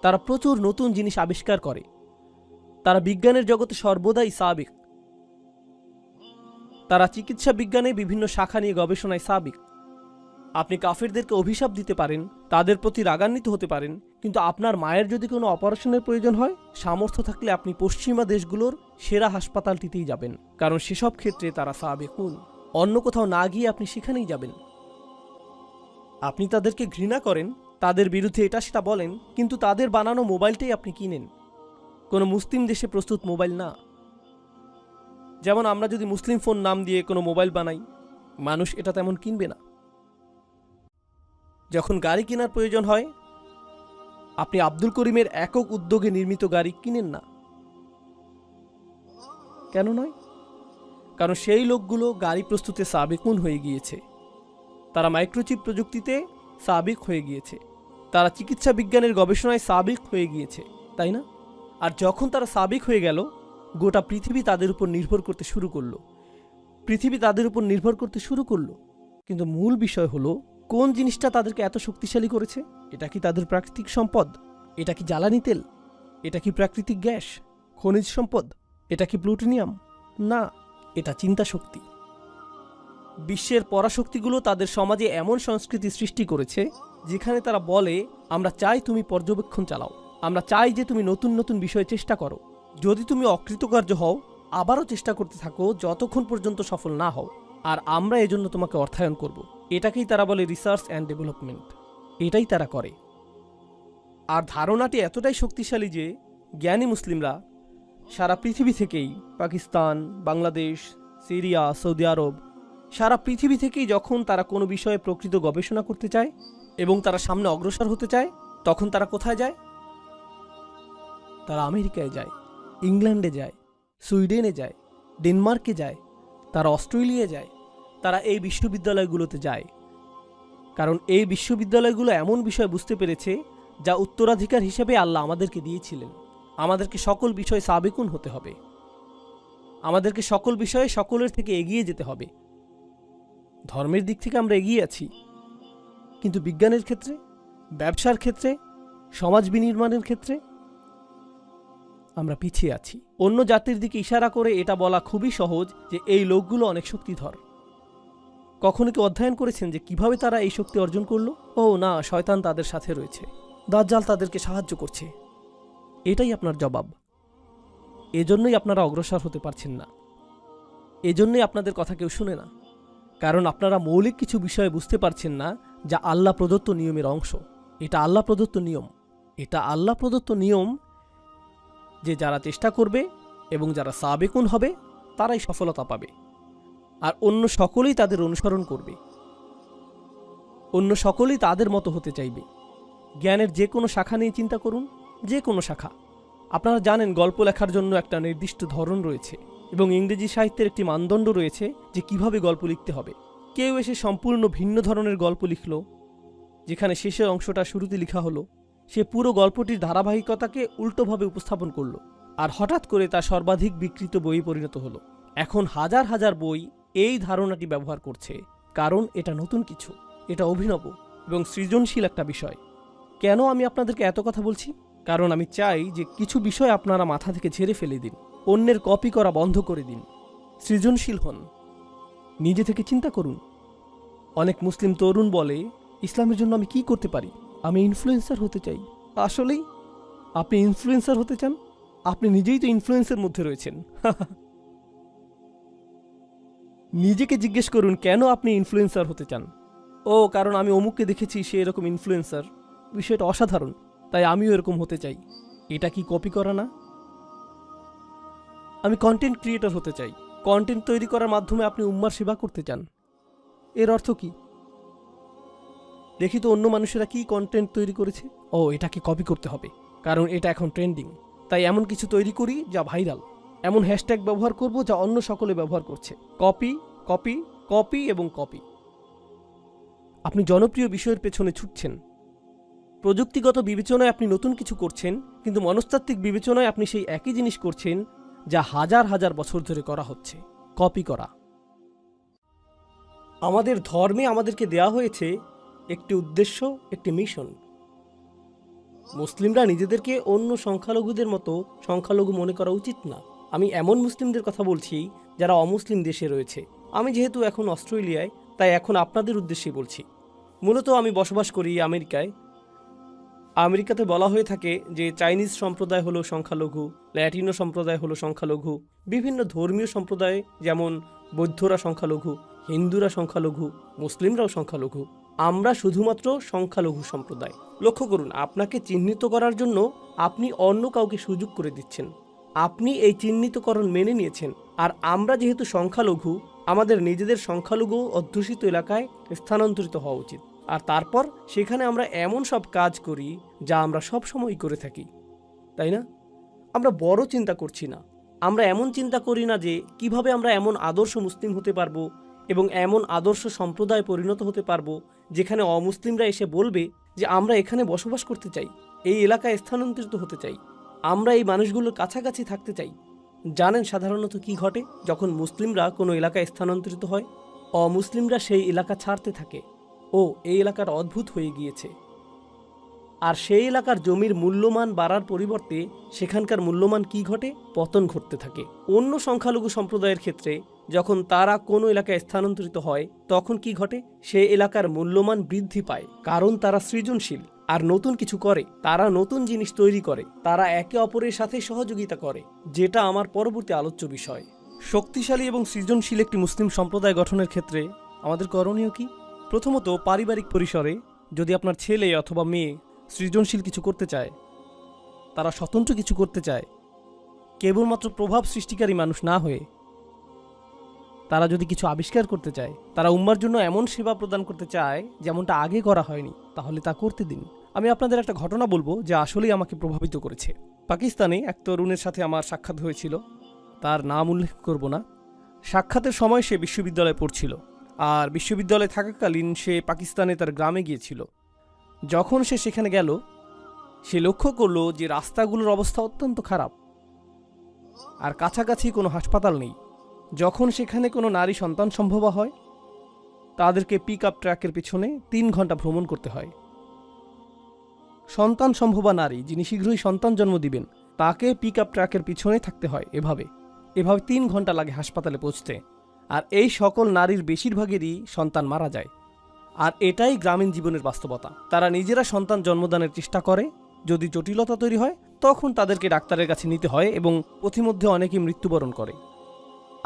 তারা প্রচুর নতুন জিনিস আবিষ্কার করে। তারা বিজ্ঞানের জগতে সর্বদাই সাবিক। তারা চিকিৎসা বিজ্ঞানে বিভিন্ন শাখা নিয়ে গবেষণায় সাবিক। আপনি কাফেরদেরকে অভিশাপ দিতে পারেন, তাদের প্রতি রাগান্বিত হতে পারেন, কিন্তু আপনার মায়ের যদি কোনো অপারেশনের প্রয়োজন হয়, সামর্থ্য থাকলে আপনি পশ্চিমা দেশগুলোর সেরা হাসপাতালটিতেই যাবেন, কারণ সেসব ক্ষেত্রে তারা সাবেকুন। অন্য কোথাও না গিয়ে আপনি সেখানেই যাবেন। আপনি তাদেরকে ঘৃণা করেন, তাদের বিরুদ্ধে এটা সেটা বলেন, কিন্তু তাদের বানানো মোবাইলটাই আপনি কিনেন। কোনো মুসলিম দেশে প্রস্তুত মোবাইল না। যেমন আমরা যদি মুসলিম ফোন নাম দিয়ে কোনো মোবাইল বানাই, মানুষ এটা তেমন কিনবে না। যখন গাড়ি কেনার প্রয়োজন হয়, আপনি আব্দুল করিমের একক উদ্যোগে নির্মিত গাড়ি কিনেন না। কেন নয়? কারণ সেই লোকগুলো গাড়ি প্রস্তুতে সাবেকুন হয়ে গিয়েছে, তারা মাইক্রোচিপ প্রযুক্তিতে সাবেক হয়ে গিয়েছে, তারা চিকিৎসা বিজ্ঞানের গবেষণায় সাবেক হয়ে গিয়েছে, তাই না? আর যখন তারা সাবেক হয়ে গেল, গোটা পৃথিবী তাদের উপর নির্ভর করতে শুরু করলো। কিন্তু মূল বিষয় হলো, কোন জিনিসটা তাদেরকে এত শক্তিশালী করেছে? এটা কি তাদের প্রাকৃতিক সম্পদ? এটা কি জ্বালানি তেল? এটা কি প্রাকৃতিক গ্যাস, খনিজ সম্পদ? এটা কি প্লুটোনিয়াম? না, এটা চিন্তা শক্তি। বিশ্বের পরাশক্তিগুলো তাদের সমাজে এমন সংস্কৃতি সৃষ্টি করেছে যেখানে তারা বলে, আমরা চাই তুমি পর্যবেক্ষণ চালাও, আমরা চাই যে তুমি নতুন নতুন বিষয়ে চেষ্টা করো, যদি তুমি অকৃতকার্য হও আবারও চেষ্টা করতে থাকো যতক্ষণ পর্যন্ত সফল না হও, আর আমরা এজন্য তোমাকে অর্থায়ন করব। এটাকেই তারা বলে রিসার্চ অ্যান্ড ডেভেলপমেন্ট। এটাই তারা করে। আর ধারণাটি এতটাই শক্তিশালী যে জ্ঞানী মুসলিমরা সারা পৃথিবী থেকেই, পাকিস্তান, বাংলাদেশ, সিরিয়া, সৌদি আরব, সারা পৃথিবী থেকেই যখন তারা কোনো বিষয়ে প্রকৃত গবেষণা করতে চায় এবং তারা সামনে অগ্রসর হতে চায়, তখন তারা কোথায় যায়? তারা আমেরিকায় যায়, ইংল্যান্ডে যায়, সুইডেনে যায়, ডেনমার্কে যায়, তারা অস্ট্রেলিয়ায় যায়, তারা এই বিশ্ববিদ্যালয়গুলোতে যায়। কারণ এই বিশ্ববিদ্যালয়গুলো এমন বিষয় বুঝতে পেরেছে যা উত্তরাধিকার হিসেবে আল্লাহ আমাদেরকে দিয়েছিলেন। আমাদেরকে সকল বিষয়ে সাবেকুন হতে হবে, আমাদেরকে সকল বিষয়ে সকলের থেকে এগিয়ে যেতে হবে। ধর্মের দিক থেকে আমরা এগিয়ে আছি, কিন্তু বিজ্ঞানের ক্ষেত্রে, ব্যবসার ক্ষেত্রে, সমাজ বিনির্মাণের ক্ষেত্রে আমরা পিছিয়ে আছি। অন্য জাতির দিকে ইশারা করে এটা বলা খুবই সহজ যে এই লোকগুলো অনেক শক্তিধর। কখনো কি অধ্যয়ন করেছেন যে কিভাবে তারা এই শক্তি অর্জন করলো? ও না, শয়তান তাদের সাথে রয়েছে, দাজ্জাল তাদেরকে সাহায্য করছে। এটাই আপনার জবাব। এজন্যই আপনারা অগ্রসর হতে পারছেন না, এজন্যই আপনাদের কথা কেউ শুনে না, কারণ আপনারা মৌলিক কিছু বিষয়ে বুঝতে পারছেন না যা আল্লাহ প্রদত্ত নিয়মের অংশ। এটা আল্লাহ প্রদত্ত নিয়ম, এটা আল্লাহ প্রদত্ত নিয়ম যে যারা চেষ্টা করবে এবং যারা সাবেকুন হবে তারাই সফলতা পাবে, আর অন্য সকলেই তাদের অনুসরণ করবে, অন্য সকলেই তাদের মতো হতে চাইবে। জ্ঞানের যে কোনো শাখা নিয়ে চিন্তা করুন, যে কোনো শাখা। আপনারা জানেন গল্প লেখার জন্য একটা নির্দিষ্ট ধরন রয়েছে এবং ইংরেজি সাহিত্যের একটি মানদণ্ড রয়েছে যে কিভাবে গল্প লিখতে হবে। কেউ এসে সম্পূর্ণ ভিন্ন ধরনের গল্প লিখল, যেখানে শেষের অংশটা শুরুতে লেখা হলো। সে পুরো গল্পটির ধারাবাহিকতাকে উল্টোভাবে উপস্থাপন করলো, আর হঠাৎ করে তা সর্বাধিক বিকৃত বইয়ে পরিণত হলো। এখন হাজার হাজার বই এই ধারণাটি ব্যবহার করছে, কারণ এটা নতুন কিছু, এটা অভিনব এবং সৃজনশীল একটা বিষয়। কেন আমি আপনাদেরকে এত কথা বলছি? কারণ আমি চাই যে কিছু বিষয় আপনারা মাথা থেকে ঝেড়ে ফেলে দিন, অন্যের কপি করা বন্ধ করে দিন, সৃজনশীল হন, নিজে থেকে চিন্তা করুন। অনেক মুসলিম তরুণ বলে, ইসলামের জন্য আমি কি করতে পারি? আমি ইনফ্লুয়েন্সার হতে চাই। আসলেই আপনি ইনফ্লুয়েন্সার হতে চান? আপনি নিজেই তো ইনফ্লুয়েন্সের মধ্যে রয়েছেন। নিজেকে জিজ্ঞেস করুন কেন আপনি ইনফ্লুয়েন্সার হতে চান। ও, কারণ আমি অমুককে দেখেছি সে এরকম ইনফ্লুয়েন্সার, বিষয়টা অসাধারণ, তাই আমিও এরকম হতে চাই। এটা কি কপি করা না? আমি কন্টেন্ট ক্রিয়েটর হতে চাই। কন্টেন্ট তৈরি করার মাধ্যমে আপনি উম্মার সেবা করতে চান। এর অর্থ কি? দেখি তো অন্য মানুষেরা কি কন্টেন্ট তৈরি করেছে। ও, এটাকে কপি করতে হবে, কারণ এটা এখন ট্রেন্ডিং, তাই এমন কিছু তৈরি করি যা ভাইরাল, এমন হ্যাশট্যাগ ব্যবহার করব যা অন্য সকলে ব্যবহার করছে। কপি, কপি, কপি এবং কপি। আপনি জনপ্রিয় বিষয়ের পেছনে ছুটছেন। প্রযুক্তিগত বিবেচনায় আপনি নতুন কিছু করছেন, কিন্তু মনস্তাত্ত্বিক বিবেচনায় আপনি সেই একই জিনিস করছেন যা হাজার হাজার বছর ধরে করা হচ্ছে, কপি করা। আমাদের ধর্মে আমাদেরকে দেয়া হয়েছে একটি উদ্দেশ্য, একটি মিশন। মুসলিমরা নিজেদেরকে অন্য সংখ্যালঘুদের মতো সংখ্যালঘু মনে করা উচিত না। আমি এমন মুসলিমদের কথা বলছি যারা অমুসলিম দেশে রয়েছে। আমি যেহেতু এখন অস্ট্রেলিয়ায়, তাই এখন আপনাদের উদ্দেশ্যেই বলছি। মূলত আমি বসবাস করি আমেরিকায়। আমেরিকাতে বলা হয়ে থাকে যে চাইনিজ সম্প্রদায় হলো সংখ্যালঘু, ল্যাটিনো সম্প্রদায় হলো সংখ্যালঘু, বিভিন্ন ধর্মীয় সম্প্রদায় যেমন বৌদ্ধরা সংখ্যালঘু, হিন্দুরা সংখ্যালঘু, মুসলিমরাও সংখ্যালঘু। আমরা শুধুমাত্র সংখ্যালঘু সম্প্রদায়। লক্ষ্য করুন, আপনাকে চিহ্নিত করার জন্য আপনি অন্য কাউকে সুযোগ করে দিচ্ছেন। আপনি এই চিহ্নিতকরণ মেনে নিয়েছেন, আর আমরা যেহেতু সংখ্যালঘু, আমাদের নিজেদের সংখ্যালঘু অধ্যুষিত এলাকায় স্থানান্তরিত হওয়া উচিত। আর তারপর সেখানে আমরা এমন সব কাজ করি যা আমরা সব সময় করে থাকি, তাই না? আমরা বড় চিন্তা করছি না। আমরা এমন চিন্তা করি না যে কিভাবে আমরা এমন আদর্শ মুসলিম হতে পারবো এবং এমন আদর্শ সম্প্রদায় পরিণত হতে পারবো যেখানে অমুসলিমরা এসে বলবে যে আমরা এখানে বসবাস করতে চাই, এই এলাকায় স্থানান্তরিত হতে চাই, আমরা এই মানুষগুলোর কাছাকাছি থাকতে চাই। জানেন সাধারণত কি ঘটে যখন মুসলিমরা কোনো এলাকায় স্থানান্তরিত হয়? অমুসলিমরা সেই এলাকা ছাড়তে থাকে। ও, এই এলাকাটা অদ্ভুত হয়ে গিয়েছে। আর সেই এলাকার জমির মূল্যমান বাড়ার পরিবর্তে সেখানকার মূল্যমান কি ঘটে? পতন ঘটতে থাকে। অন্য সংখ্যালঘু সম্প্রদায়ের ক্ষেত্রে যখন তারা কোনো এলাকায় স্থানান্তরিত হয় তখন কি ঘটে? সেই এলাকার মূল্যমান বৃদ্ধি পায়, কারণ তারা সৃজনশীল আর নতুন কিছু করে, তারা নতুন জিনিস তৈরি করে, তারা একে অপরের সাথে সহযোগিতা করে, যেটা আমার পরবর্তী আলোচ্য বিষয়। শক্তিশালী এবং সৃজনশীল একটি মুসলিম সম্প্রদায় গঠনের ক্ষেত্রে আমাদের করণীয় কি? প্রথমত, পারিবারিক পরিসরে যদি আপনার ছেলে অথবা মেয়ে সৃজনশীল কিছু করতে চায়, তারা স্বতন্ত্র কিছু করতে চায়, কেবলমাত্র প্রভাব সৃষ্টিকারী মানুষ না হয়ে তারা যদি কিছু আবিষ্কার করতে চায়, তারা উম্মার জন্য এমন সেবা প্রদান করতে চায় যেমনটা আগে করা হয়নি, তাহলে তা করতে দিন। আমি আপনাদের একটা ঘটনা বলবো যা আসলেই আমাকে প্রভাবিত করেছে। পাকিস্তানে এক তরুণের সাথে আমার সাক্ষাৎ হয়েছিল, তার নাম উল্লেখ করব না। সাক্ষাতের সময় সে বিশ্ববিদ্যালয়ে পড়ছিল, আর বিশ্ববিদ্যালয়ে থাকাকালীন সে পাকিস্তানে তার গ্রামে গিয়েছিল। যখন সে সেখানে গেল, সে লক্ষ্য করল যে রাস্তাগুলোর অবস্থা অত্যন্ত খারাপ, আর কাছাকাছি কোনো হাসপাতাল নেই। যখন সেখানে কোনো নারী সন্তান সম্ভবা হয়, তাদেরকে পিক আপ ট্রাকের পিছনে 3 ঘন্টা ভ্রমণ করতে হয়। সন্তান সম্ভবা নারী যিনি শীঘ্রই সন্তান জন্ম দিবেন, তাকে পিক আপ ট্রাকের পিছনে থাকতে হয়। এভাবে 3 ঘন্টা লাগে হাসপাতালে পৌঁছতে। আর এই সকল নারীর বেশিরভাগেরই সন্তান মারা যায়। আর এটাই গ্রামীণ জীবনের বাস্তবতা। তারা নিজেরা সন্তান জন্মদানের চেষ্টা করে, যদি জটিলতা তৈরি হয় তখন তাদেরকে ডাক্তারের কাছে নিতে হয় এবং পথিমধ্যে অনেকেই মৃত্যুবরণ করে।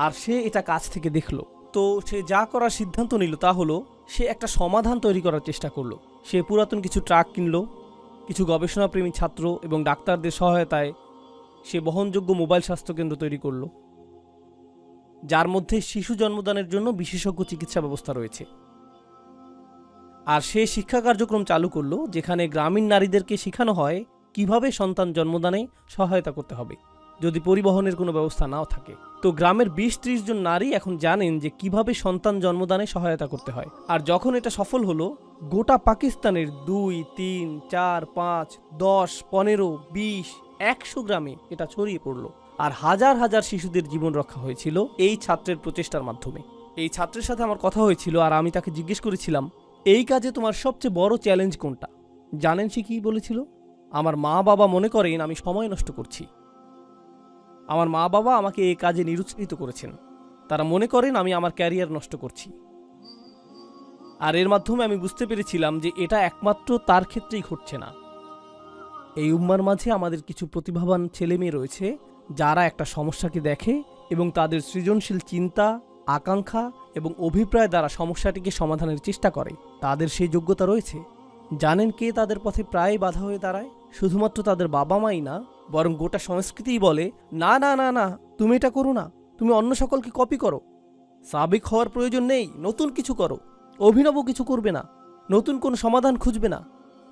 আর সে এটা কাছ থেকে দেখল। তো সে যা করার সিদ্ধান্ত নিল তা হলো সে একটা সমাধান তৈরি করার চেষ্টা করলো। সে পুরাতন কিছু ট্রাক কিনলো, কিছু গবেষণাপ্রেমী ছাত্র এবং ডাক্তারদের সহায়তায় সে বহনযোগ্য মোবাইল স্বাস্থ্যকেন্দ্র তৈরি করলো, যার মধ্যে শিশু জন্মদানের জন্য বিশেষজ্ঞ চিকিৎসা ব্যবস্থা রয়েছে। আর সে শিক্ষা কার্যক্রম চালু করলো যেখানে গ্রামীণ নারীদেরকে শেখানো হয় কিভাবে সন্তান জন্মদানে সহায়তা করতে হবে যদি পরিবহনের কোনো ব্যবস্থা নাও থাকে। তো গ্রামের 20-30 জন নারী এখন জানেন যে কিভাবে সন্তান জন্মদানে সহায়তা করতে হয়। আর যখন এটা সফল হলো, গোটা পাকিস্তানের 2, 3, 4, 5, 10, 15, 20, 100 গ্রামে এটা ছড়িয়ে পড়লো। আর হাজার হাজার শিশুদের জীবন রক্ষা হয়েছিল এই ছাত্রের প্রচেষ্টার মাধ্যমে। এই ছাত্রের সাথে আমার কথা হয়েছিল, আর আমি তাকে জিজ্ঞেস করেছিলাম, এই কাজে তোমার সবচেয়ে বড় চ্যালেঞ্জ কোনটা? জানেন সে কি বলেছিল? আমার মা বাবা মনে করেন আমি সময় নষ্ট করছি। আমার মা বাবা আমাকে এই কাজে নিরুৎসাহিত করেছেন। তারা মনে করেন আমি আমার ক্যারিয়ার নষ্ট করছি। আর এর মাধ্যমে আমি বুঝতে পেরেছিলাম যে এটা একমাত্র তার ক্ষেত্রেই ঘটছে না। এই উম্মার মাঝে আমাদের কিছু প্রতিভাবান ছেলেমেয়ে রয়েছে যারা একটা সমস্যাকে দেখে এবং তাদের সৃজনশীল চিন্তা, আকাঙ্ক্ষা এবং অভিপ্রায় দ্বারা সমস্যাটিকে সমাধানের চেষ্টা করে। তাদের সেই যোগ্যতা রয়েছে। জানেন কে তাদের পথে প্রায় বাধা হয়ে দাঁড়ায়? শুধুমাত্র তাদের বাবা মাই না, বরং গোটা সংস্কৃতিই বলে, না না না না, তুমি এটা করো না, তুমি অন্য সকলকে কপি করো, সাবেক হওয়ার প্রয়োজন নেই, নতুন কিছু করো, অভিনব কিছু করবে না, নতুন কোনো সমাধান খুঁজবে না,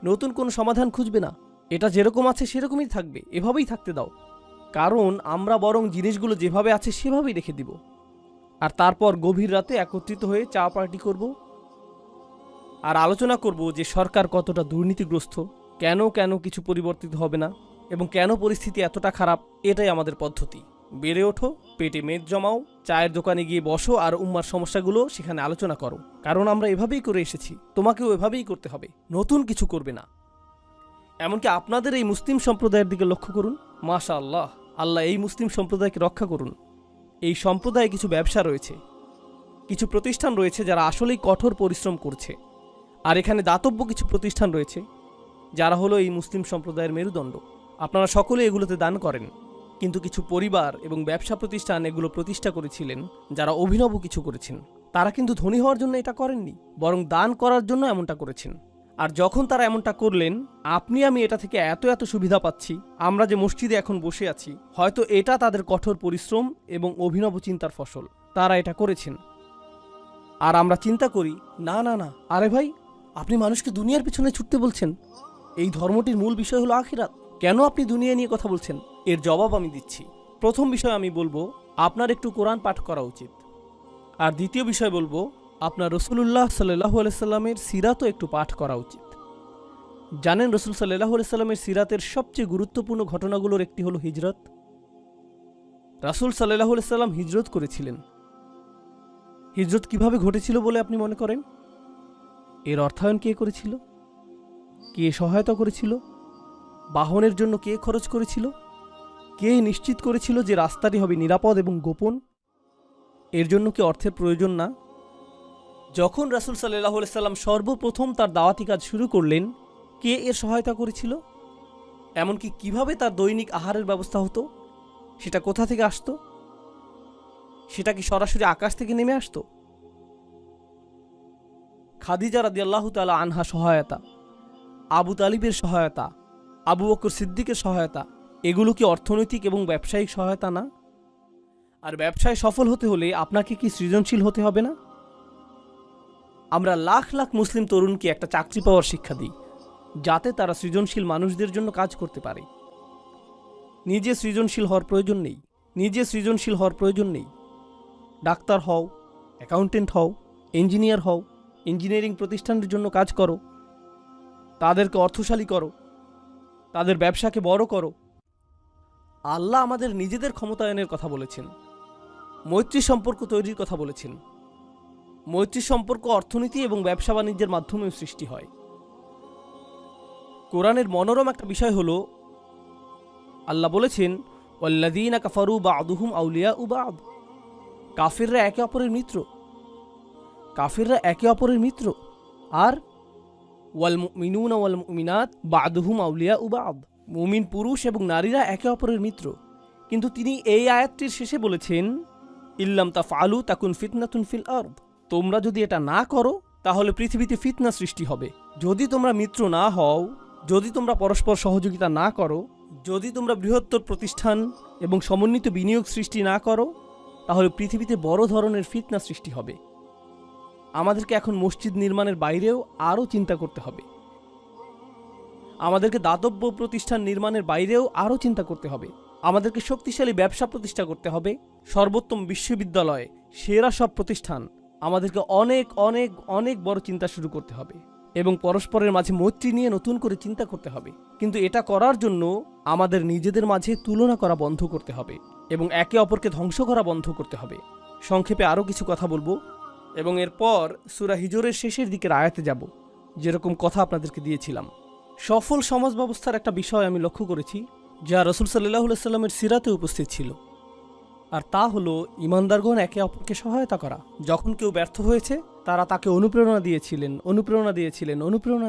নতুন কোনো সমাধান খুঁজবে না, এটা যেরকম আছে সেরকমই থাকবে, এভাবেই থাকতে দাও, কারণ আমরা বরং জিনিসগুলো যেভাবে আছে সেভাবেই রেখে দিব। আর তারপর গভীর রাতে একত্রিত হয়ে চা পার্টি করব আর আলোচনা করব যে সরকার কতটা দুর্নীতিগ্রস্ত, কেন কেন কিছু পরিবর্তিত হবে না এবং কেন পরিস্থিতি এতটা খারাপ। এটাই আমাদের পদ্ধতি। বেড়ে ওঠো, পেটে মেদ জমাও, চায়ের দোকানে গিয়ে বসো আর উম্মার সমস্যাগুলো সেখানে আলোচনা করো, কারণ আমরা এভাবেই করে এসেছি, তোমাকেও এভাবেই করতে হবে, নতুন কিছু করবে না। এমনকি আপনাদের এই মুসলিম সম্প্রদায়ের দিকে লক্ষ্য করুন। মাশাআল্লাহ, আল্লাহ এই মুসলিম সম্প্রদায়কে রক্ষা করুন। এই সম্প্রদায়ে কিছু ব্যবসা রয়েছে, কিছু প্রতিষ্ঠান রয়েছে যারা আসলেই কঠোর পরিশ্রম করছে, আর এখানে দাতব্য কিছু প্রতিষ্ঠান রয়েছে যারা হলো এই মুসলিম সম্প্রদায়ের মেরুদণ্ড। আপনারা সকলে এগুলোতে দান করেন, কিন্তু কিছু পরিবার এবং ব্যবসা প্রতিষ্ঠান এগুলো প্রতিষ্ঠা করেছিলেন যারা অভিনব কিছু করেছেন। তারা কিন্তু ধনী হওয়ার জন্য এটা করেননি, বরং দান করার জন্য এমনটা করেছেন। আর যখন তারা এমনটা করলেন, আপনি আমি এটা থেকে এত এত সুবিধা পাচ্ছি, আমরা যে মসজিদে এখন বসে আছি, হয়তো এটা তাদের কঠোর পরিশ্রম এবং অভিনব চিন্তার ফসল। তারা এটা করেছেন। আর আমরা চিন্তা করি, না না না, আরে ভাই, আপনি মানুষকে দুনিয়ার পিছনে ছুটতে বলছেন। এই ধর্মটির মূল বিষয় হলো আখিরাত। কেন আপনি দুনিয়া নিয়ে কথা বলছেন? এর জবাব আমি দিচ্ছি। প্রথম বিষয় আমি বলবো, আপনার একটু কোরআন পাঠ করা উচিত। আর দ্বিতীয় বিষয় বলবো, আপনার রসুলুল্লাহ সাল্লাল্লাহু আলাইহি সাল্লামের সিরাতও একটু পাঠ করা উচিত। জানেন, রসুল সাল্লাল্লাহু আলাইহি সাল্লামের সিরাতের সবচেয়ে গুরুত্বপূর্ণ ঘটনাগুলোর একটি হলো হিজরত। রাসূল সাল্লাল্লাহু আলাইহি সাল্লাম হিজরত করেছিলেন। হিজরত কিভাবে ঘটেছিল বলে আপনি মনে করেন? এর অর্থায়ন কে করেছিল? কে সহায়তা করেছিল? বাহনের জন্য কে খরচ করেছিল? কে নিশ্চিত করেছিল যে রাস্তাটি হবে নিরাপদ এবং গোপন? এর জন্য কি অর্থের প্রয়োজন না? যখন রাসূল সাল্লাল্লাহু আলাইহি সাল্লাম সর্বপ্রথম তার দাওয়াতি কাজ শুরু করলেন, কে এর সহায়তা করেছিল? এমনকি কিভাবে তার দৈনিক আহারের ব্যবস্থা হতো, সেটা কোথা থেকে আসতো? সেটা কি সরাসরি আকাশ থেকে নেমে আসতো? খাদিজা রাদিয়াল্লাহু তাআলা আনহা সহায়তা, আবু তালিবের সহায়তা, আবু বকর সিদ্দিকের সহায়তা, এগুলো কি অর্থনৈতিক এবং ব্যবসায়িক সহায়তা না? আর ব্যবসায় সফল হতে হলে আপনাকে কি সৃজনশীল হতে হবে না? আমরা লাখ লাখ মুসলিম তরুণকে একটা চাকরি পাওয়ার শিক্ষা দিই, যাতে তারা সৃজনশীল মানুষদের জন্য কাজ করতে পারে। নিজে সৃজনশীল হওয়ার প্রয়োজন নেই। ডাক্তার হও, অ্যাকাউন্টেন্ট হও, ইঞ্জিনিয়ার হও, ইঞ্জিনিয়ারিং প্রতিষ্ঠানের জন্য কাজ করো, তাদেরকে অর্থশালী করো, তাদের ব্যবসাকে বড় করো। আল্লাহ আমাদের নিজেদের ক্ষমতায়নের কথা বলেছেন, মৈত্রী সম্পর্ক তৈরির কথা বলেছেন। মৈত্রী সম্পর্ক অর্থনীতি এবং ব্যবসা বাণিজ্যের মাধ্যমেও সৃষ্টি হয়। কোরআনের মনোরম একটা বিষয় হলো, আল্লাহ বলেছেন, ওয়াল্লাযীনা কাফারু বা'দুহুম আউলিয়াউ বা'দ। কাফিররা একে অপরের মিত্র। আর ওয়াল মুমিনুনা ওয়াল মুমিনাত বা'দুহুম আউলিয়াউ বা'দ। মুমিন পুরুষ এবং নারীরা একে অপরের মিত্র। কিন্তু তিনি এই আয়াতটির শেষে বলেছেন, ইল্লাম তাফআলু তাকুন ফিতনাতুন ফিল আরদ। তোমরা যদি এটা না করো, তাহলে পৃথিবীতে ফিতনা সৃষ্টি হবে। যদি তোমরা মিত্র না হও, যদি তোমরা পরস্পর সহযোগিতা না করো, যদি তোমরা বৃহত্তর প্রতিষ্ঠান এবং সমন্বিত বিনিয়োগ সৃষ্টি না করো, তাহলে পৃথিবীতে বড় ধরনের ফিতনা সৃষ্টি হবে। আমাদেরকে এখন মসজিদ নির্মাণের বাইরেও আরও চিন্তা করতে হবে। আমাদেরকে দাতব্য প্রতিষ্ঠান নির্মাণের বাইরেও আরও চিন্তা করতে হবে। আমাদেরকে শক্তিশালী ব্যবসা প্রতিষ্ঠা করতে হবে, সর্বোত্তম বিশ্ববিদ্যালয়, সেরা সব প্রতিষ্ঠান। আমাদেরকে অনেক অনেক অনেক বড় চিন্তা শুরু করতে হবে এবং পরস্পরের মাঝে মৈত্রী নিয়ে নতুন করে চিন্তা করতে হবে। কিন্তু এটা করার জন্য আমাদের নিজেদের মাঝে তুলনা করা বন্ধ করতে হবে এবং একে অপরকে ধ্বংস করা বন্ধ করতে হবে। সংক্ষেপে আরও কিছু কথা বলবো এবং এরপর সূরা হিজরের শেষের দিকের আয়াতে যাব, যেরকম কথা আপনাদেরকে দিয়েছিলাম। সফল সমাজ ব্যবস্থার একটা বিষয় আমি লক্ষ্য করেছি, যা রাসূল সাল্লাল্লাহু আলাইহি সাল্লামের সিরাতে উপস্থিত ছিল। আর তা হলো ঈমানদারগণ একে অপরকে সহায়তা করা। যখন কেউ ব্যর্থ হয়েছে, তারা তাকে অনুপ্রেরণা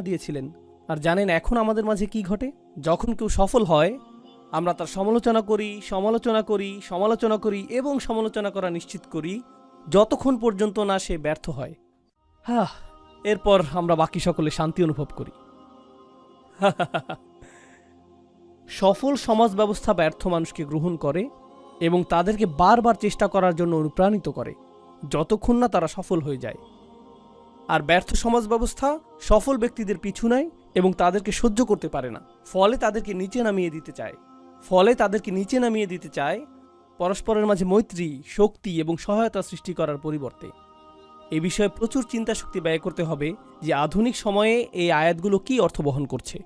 দিয়েছিলেন। আর জানেন এখন আমাদের মাঝে কি ঘটে? যখন কেউ সফল হয়, আমরা তার সমালোচনা করি এবং সমালোচনা করা নিশ্চিত করি, যতক্ষণ পর্যন্ত না সে ব্যর্থ হয়। এরপর আমরা বাকি সকলে শান্তি অনুভব করি। সফল সমাজ ব্যবস্থা ব্যর্থ মানুষকে গ্রহণ করে এবং তাদেরকে বারবার চেষ্টা করার জন্য অনুপ্রাণিত করে, যতক্ষণ না তারা সফল হয়ে যায়। আর ব্যর্থ সমাজ ব্যবস্থা সফল ব্যক্তিদের পিছু নেয় এবং তাদেরকে সহ্য করতে পারে না, ফলে তাদেরকে নিচে নামিয়ে দিতে চায় পরস্পরের মাঝে মৈত্রী, শক্তি এবং সহায়তা সৃষ্টি করার পরিবর্তে। এ বিষয়ে প্রচুর চিন্তা শক্তি ব্যয় করতে হবে যে আধুনিক সময়ে এই আয়াতগুলো কী অর্থ বহন করছে।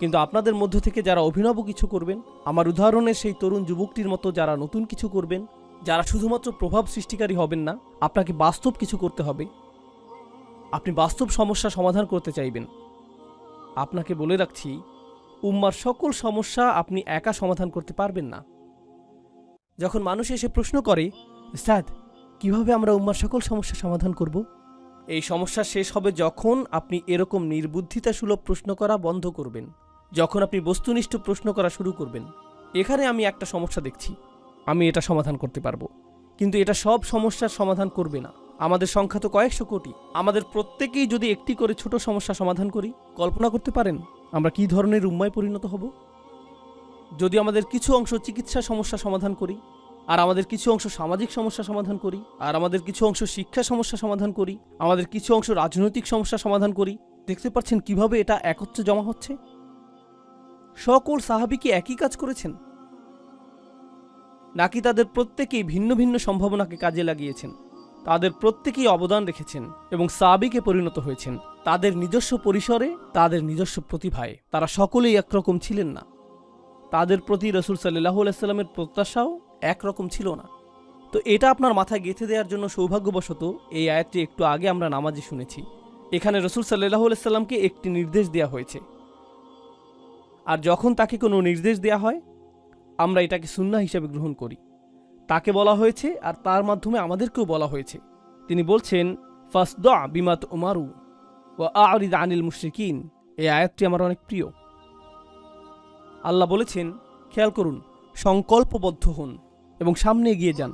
কিন্তু আপনাদের মধ্য থেকে যারা অভিনব কিছু করবেন, আমার উদাহরণের সেই তরুণ যুবকটির মতো যারা নতুন কিছু করবেন, যারা শুধুমাত্র প্রভাব সৃষ্টিকারী হবেন না, আপনাকে বাস্তব কিছু করতে হবে। আপনি বাস্তব সমস্যা সমাধান করতে চাইবেন। আপনাকে বলে রাখছি, উম্মার সকল সমস্যা আপনি একা সমাধান করতে পারবেন না। যখন মানুষ এসে প্রশ্ন করে, উস্তাদ, কিভাবে আমরা উম্মার সকল সমস্যা সমাধান করব? এই সমস্যা শেষ হবে যখন আপনি এরকম নির্বুদ্ধিতাসুলভ প্রশ্ন করা বন্ধ করবেন, যখন আপনি বস্তুনিষ্ঠ প্রশ্ন করা শুরু করবেন। এখানে আমি একটা সমস্যা দেখছি, আমি এটা সমাধান করতে পারবো, কিন্তু এটা সব সমস্যার সমাধান করবে না। আমাদের সংখ্যা তো কয়েকশো কোটি। আমাদের প্রত্যেকেই যদি একটি করে ছোট সমস্যা সমাধান করি, কল্পনা করতে পারেন আমরা কী ধরনের উম্মায় পরিণত হব? যদি আমাদের কিছু অংশ চিকিৎসা সমস্যা সমাধান করি, আর আমাদের কিছু অংশ সামাজিক সমস্যা সমাধান করি, আর আমাদের কিছু অংশ শিক্ষা সমস্যা সমাধান করি, আমাদের কিছু অংশ রাজনৈতিক সমস্যা সমাধান করি, দেখতে পাচ্ছেন কিভাবে এটা একত্রে জমা হচ্ছে। সকল সাহাবী কি একই কাজ করেছেন, নাকি তাদের প্রত্যেকেই ভিন্ন ভিন্ন সম্ভাবনাকে কাজে লাগিয়েছেন? তাদের প্রত্যেকেই অবদান রেখেছেন এবং সাহাবীকে পরিণত হয়েছেন তাদের নিজস্ব পরিসরে, তাদের নিজস্ব প্রতিভায়। তারা সকলেই একরকম ছিলেন না। তাদের প্রতি রাসূল সাল্লাল্লাহু আলাইহি ওয়াসাল্লামের প্রত্যাশাও একরকম ছিল না। তো এটা আপনার মাথায় গেঁথে দেওয়ার জন্য সৌভাগ্যবশত এই আয়াতটি একটু আগে আমরা নামাজে শুনেছি। এখানে রাসূল সাল্লাল্লাহু আলাইহি ওয়াসাল্লামকে একটি নির্দেশ দেওয়া হয়েছে, আর যখন তাকে কোনো নির্দেশ দেওয়া হয় আমরা এটাকে সুন্নাহ হিসেবে গ্রহণ করি। তাকে বলা হয়েছে আর তার মাধ্যমে আমাদেরকেও বলা হয়েছে। তিনি বলছেন, ফাসদা বিমা তুমারু ওয়া আ'রিদ আনিল মুশরিকিন। এই আয়াতটি আমার অনেক প্রিয়। আল্লাহ বলেছেন, খেয়াল করুন, সংকল্পবদ্ধ হন এবং সামনে এগিয়ে যান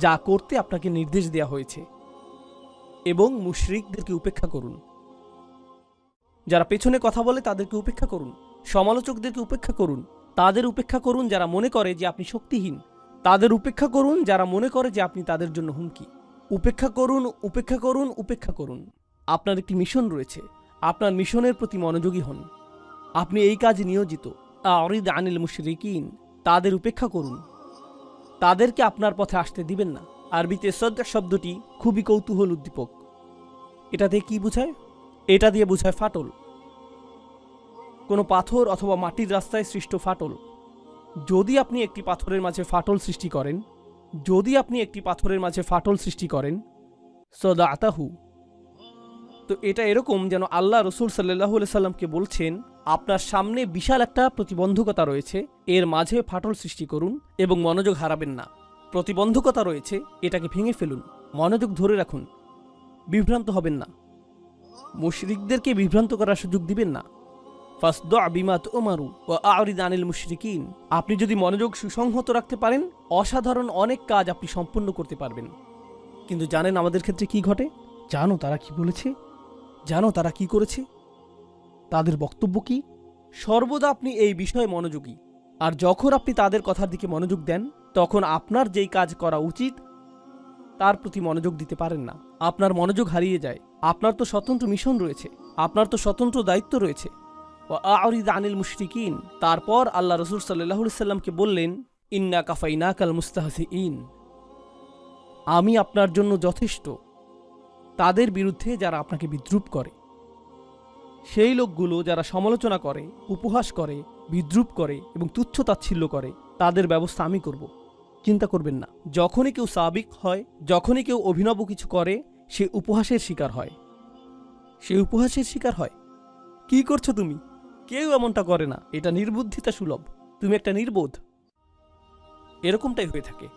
যা করতে আপনাকে নির্দেশ দেওয়া হয়েছে, এবং মুশরিকদেরকে উপেক্ষা করুন। যারা পেছনে কথা বলে তাদেরকে উপেক্ষা করুন, সমালোচকদেরকে উপেক্ষা করুন, তাদের উপেক্ষা করুন যারা মনে করে যে আপনি শক্তিহীন, তাদের উপেক্ষা করুন যারা মনে করে যে আপনি তাদের জন্য হুমকি। উপেক্ষা করুন, উপেক্ষা করুন, উপেক্ষা করুন। আপনার একটি মিশন রয়েছে, আপনার মিশনের প্রতি মনোযোগী হন। আপনি এই কাজে নিয়োজিত। আ'রিদ আনিল মুশরিকিন, তাদের উপেক্ষা করুন, তাদেরকে আপনার পথে আসতে দিবেন না। আরবিতে সদ শব্দটি খুবই কৌতূহল উদ্দীপক। এটা দিয়ে কি বোঝায়? এটা দিয়ে বোঝায় ফাটল, কোনো পাথর অথবা মাটির রাস্তায় সৃষ্ট ফাটল। যদি আপনি একটি পাথরের মাঝে ফাটল সৃষ্টি করেন, যদি আপনি একটি পাথরের মাঝে ফাটল সৃষ্টি করেন, সদাতাহু, তো এটা এরকম যেন আল্লাহ রাসূল সাল্লাল্লাহু আলাইহি সাল্লামকে বলছেন, আপনার সামনে বিশাল একটা প্রতিবন্ধকতা রয়েছে, এর মাঝে ফাটল সৃষ্টি করুন এবং মনোযোগ হারাবেন না। প্রতিবন্ধকতা রয়েছে, এটাকে ভেঙে ফেলুন, মনোযোগ ধরে রাখুন, বিভ্রান্ত হবেন না, মুশরিকদেরকে বিভ্রান্ত করার সুযোগ দিবেন না। ফাসদা বিমা তুমারু ওয়া আ'রিদ আনিল মুশরিকিন। আপনি যদি মনোযোগ সুসংহত রাখতে পারেন, অসাধারণ অনেক কাজ আপনি সম্পূর্ণ করতে পারবেন। কিন্তু জানেন আমাদের ক্ষেত্রে কি ঘটে? জানো তারা কি বলেছে? জানো তারা কি করেছে? তাদের বক্তব্য কি? সর্বদা আপনি এই বিষয়ে মনোযোগী, আর যখন আপনি তাদের কথার দিকে মনোযোগ দেন, তখন আপনার যেই কাজ করা উচিত তার প্রতি মনোযোগ দিতে পারেন না। আপনার মনোযোগ হারিয়ে যায়। আপনার তো স্বতন্ত্র মিশন রয়েছে, আপনার তো স্বতন্ত্র দায়িত্ব রয়েছে। ওয়া আ'রিদ আনিল মুশরিকিন। তারপর আল্লাহ রাসূল সাল্লাল্লাহু আলাইহি সাল্লামকে বললেন, ইন্না কাফাইনাকাল মুস্তাহজিইন, আমি আপনার জন্য যথেষ্ট তাদের বিরুদ্ধে যারা আপনাকে বিদ্রূপ করে। সেই লোকগুলো যারা সমালোচনা করে, উপহাস করে, বিদ্রূপ করে এবং তুচ্ছ-তাচ্ছিল্য করে, তাদের ব্যবস্থা আমি করব। চিন্তা করবেন না। যখনই কেউ সাবিক হয়, যখনই কেউ অভিনব কিছু করে, সে উপহাসের শিকার হয়। সে উপহাসের শিকার হয়। কি করছো তুমি? কেউ এমনটা করে না, এটা নির্বুদ্ধিতা সুলভ, তুমি একটা নির্বোধ, এরকমটাই হয়ে থাকে।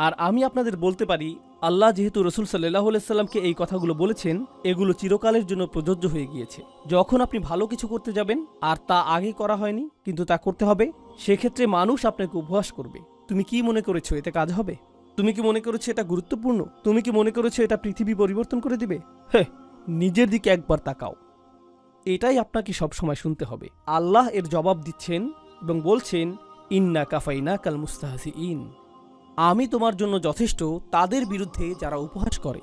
আর আমি আপনাদের বলতে পারি, আল্লাহ যেহেতু রাসূল সাল্লাল্লাহু আলাইহি সাল্লামকে এই কথাগুলো বলেছেন, এগুলো চিরকালের জন্য প্রযোজ্য হয়ে গিয়েছে। যখন আপনি ভালো কিছু করতে যাবেন আর তা আগে করা হয়নি কিন্তু তা করতে হবে, সেক্ষেত্রে মানুষ আপনাকে উপহাস করবে। তুমি কি মনে করেছো এতে কাজ হবে? তুমি কি মনে করেছো এটা গুরুত্বপূর্ণ? তুমি কি মনে করেছো এটা পৃথিবী পরিবর্তন করে দিবে? হ্যাঁ, নিজের দিকে একবার তাকাও। এটাই আপনাকে সবসময় শুনতে হবে। আল্লাহ এর জবাব দিচ্ছেন এবং বলছেন, ইন্না কাফাইনাকাল মুস্তাহজিইন, আমি তোমার জন্য যথেষ্ট তাদের বিরুদ্ধে যারা উপহাস করে।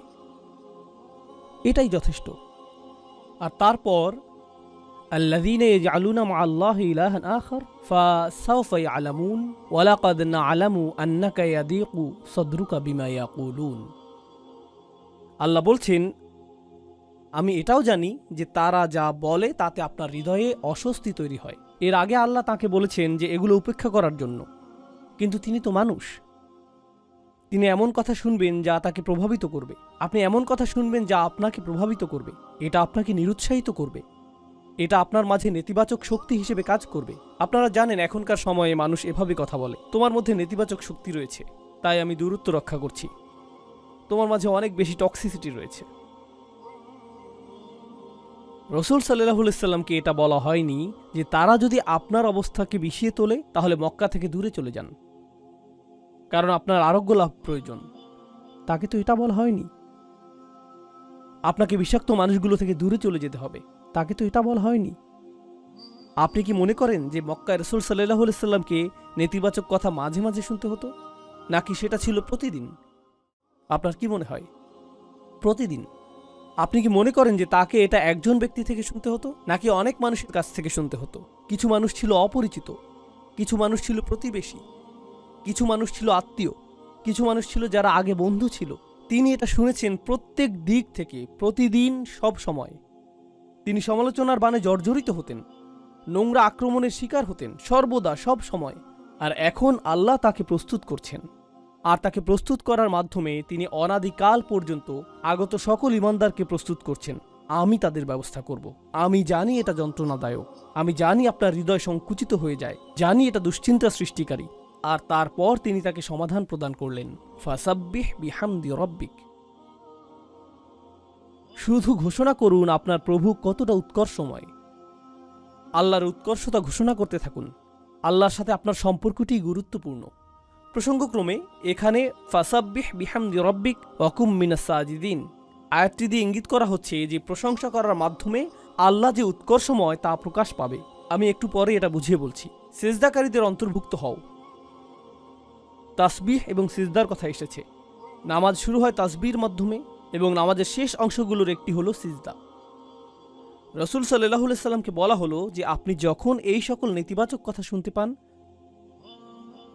এটাই যথেষ্ট। আর তারপর আল্লাযীনা ইয়াজআলুনা মা'আল্লাহি ইলাহান আখার ফাসাউফা ইয়ালামুন ওয়া লাকাদ না'লামু আন্নাকা ইয়াদীকু সাদরুকা বিমা ইয়াকুলুন। আল্লাহ বলছেন, আমি এটাও জানি যে তারা যা বলে তাতে আপনার হৃদয়ে অস্বস্তি তৈরি হয়। এর আগে আল্লাহ তাকে বলেছেন যে এগুলো উপেক্ষা করার জন্য, কিন্তু তিনি তো মানুষ। তিনি এমন কথা শুনবেন যা তাকে প্রভাবিত করবে। আপনি এমন কথা শুনবেন যা আপনাকে প্রভাবিত করবে। এটা আপনাকে নিরুৎসাহিত করবে। এটা আপনার মাঝে নেতিবাচক শক্তি হিসেবে কাজ করবে। আপনারা জানেন এখনকার সময়ে মানুষ এভাবে কথা বলে, তোমার মধ্যে নেতিবাচক শক্তি রয়েছে, তাই আমি দূরত্ব রক্ষা করছি। তোমার মাঝে অনেক বেশি টক্সিসিটি রয়েছে। রাসূল সাল্লাল্লাহু আলাইহি সাল্লামকে এটা বলা হয়নি যে তারা যদি আপনার অবস্থাকে বিষিয়ে তোলে তাহলে মক্কা থেকে দূরে চলে যান, কারণ আপনার আরোগ্য লাভ প্রয়োজন। তাকে তো এটা বলা হয়নি। আপনাকে বিষাক্ত মানুষগুলো থেকে দূরে চলে যেতে হবে, তাকে তো এটা বলা হয়নি। আপনি কি মনে করেন যে মক্কায় রাসূল সাল্লাল্লাহু আলাইহি সাল্লামকে নেতিবাচক কথা মাঝে মাঝে শুনতে হতো, নাকি সেটা ছিল প্রতিদিন? আপনার কি মনে হয় প্রতিদিন? আপনি কি মনে করেন যে তাকে এটা একজন ব্যক্তি থেকে শুনতে হতো, নাকি অনেক মানুষের কাছ থেকে শুনতে হতো? কিছু মানুষ ছিল অপরিচিত, কিছু মানুষ ছিল প্রতিবেশী, কিছু মানুষ ছিল আত্মীয়, কিছু মানুষ ছিল যারা আগে বন্ধু ছিল। তিনি এটা শুনেছেন প্রত্যেক দিক থেকে, প্রতিদিন, সব সময়। তিনি সমালোচনার বাণে জর্জরিত হতেন, নোংরা আক্রমণের শিকার হতেন, সর্বদা, সব সময়। আর এখন আল্লাহ তাকে প্রস্তুত করছেন, আর তাকে প্রস্তুত করার মাধ্যমে তিনি অনাদিকাল পর্যন্ত আগত সকল ঈমানদারকে প্রস্তুত করছেন। আমি তাদের ব্যবস্থা করব। আমি জানি এটা যন্ত্রণাদায়ক, আমি জানি আপনার হৃদয় সংকুচিত হয়ে যায়, জানি এটা দুশ্চিন্তা সৃষ্টিকারী। আর তারপর তিনি তাকে সমাধান প্রদান করলেন, ফাসাব্বিহ বিহামদি রব্বিক। শুধু ঘোষণা করুন আপনার প্রভু কতটা উৎকর্ষময়। আল্লাহর উৎকর্ষতা ঘোষণা করতে থাকুন। আল্লাহর সাথে আপনার সম্পর্কটি গুরুত্বপূর্ণ। প্রসঙ্গক্রমে এখানে ফাসাব্বিহ বিহামদি রব্বিক ওয়াকুম মিনাস সাজিদিন আয়াতটি দিয়ে ইঙ্গিত করা হচ্ছে যে প্রশংসা করার মাধ্যমে আল্লাহ যে উৎকর্ষময় তা প্রকাশ পাবে। আমি একটু পরে এটা বুঝিয়ে বলছি। সিজদাকারীদের অন্তর্ভুক্ত হও। তাসবিহ এবং সিজদার কথা এসেছে। নামাজ শুরু হয় তাসবিহর মাধ্যমে এবং নামাজের শেষ অংশগুলোর একটি হলো সিজদা। রাসূল সাল্লাল্লাহু আলাইহি সাল্লামকে বলা হলো যে আপনি যখন এই সকল নেতিবাচক কথা শুনতে পান,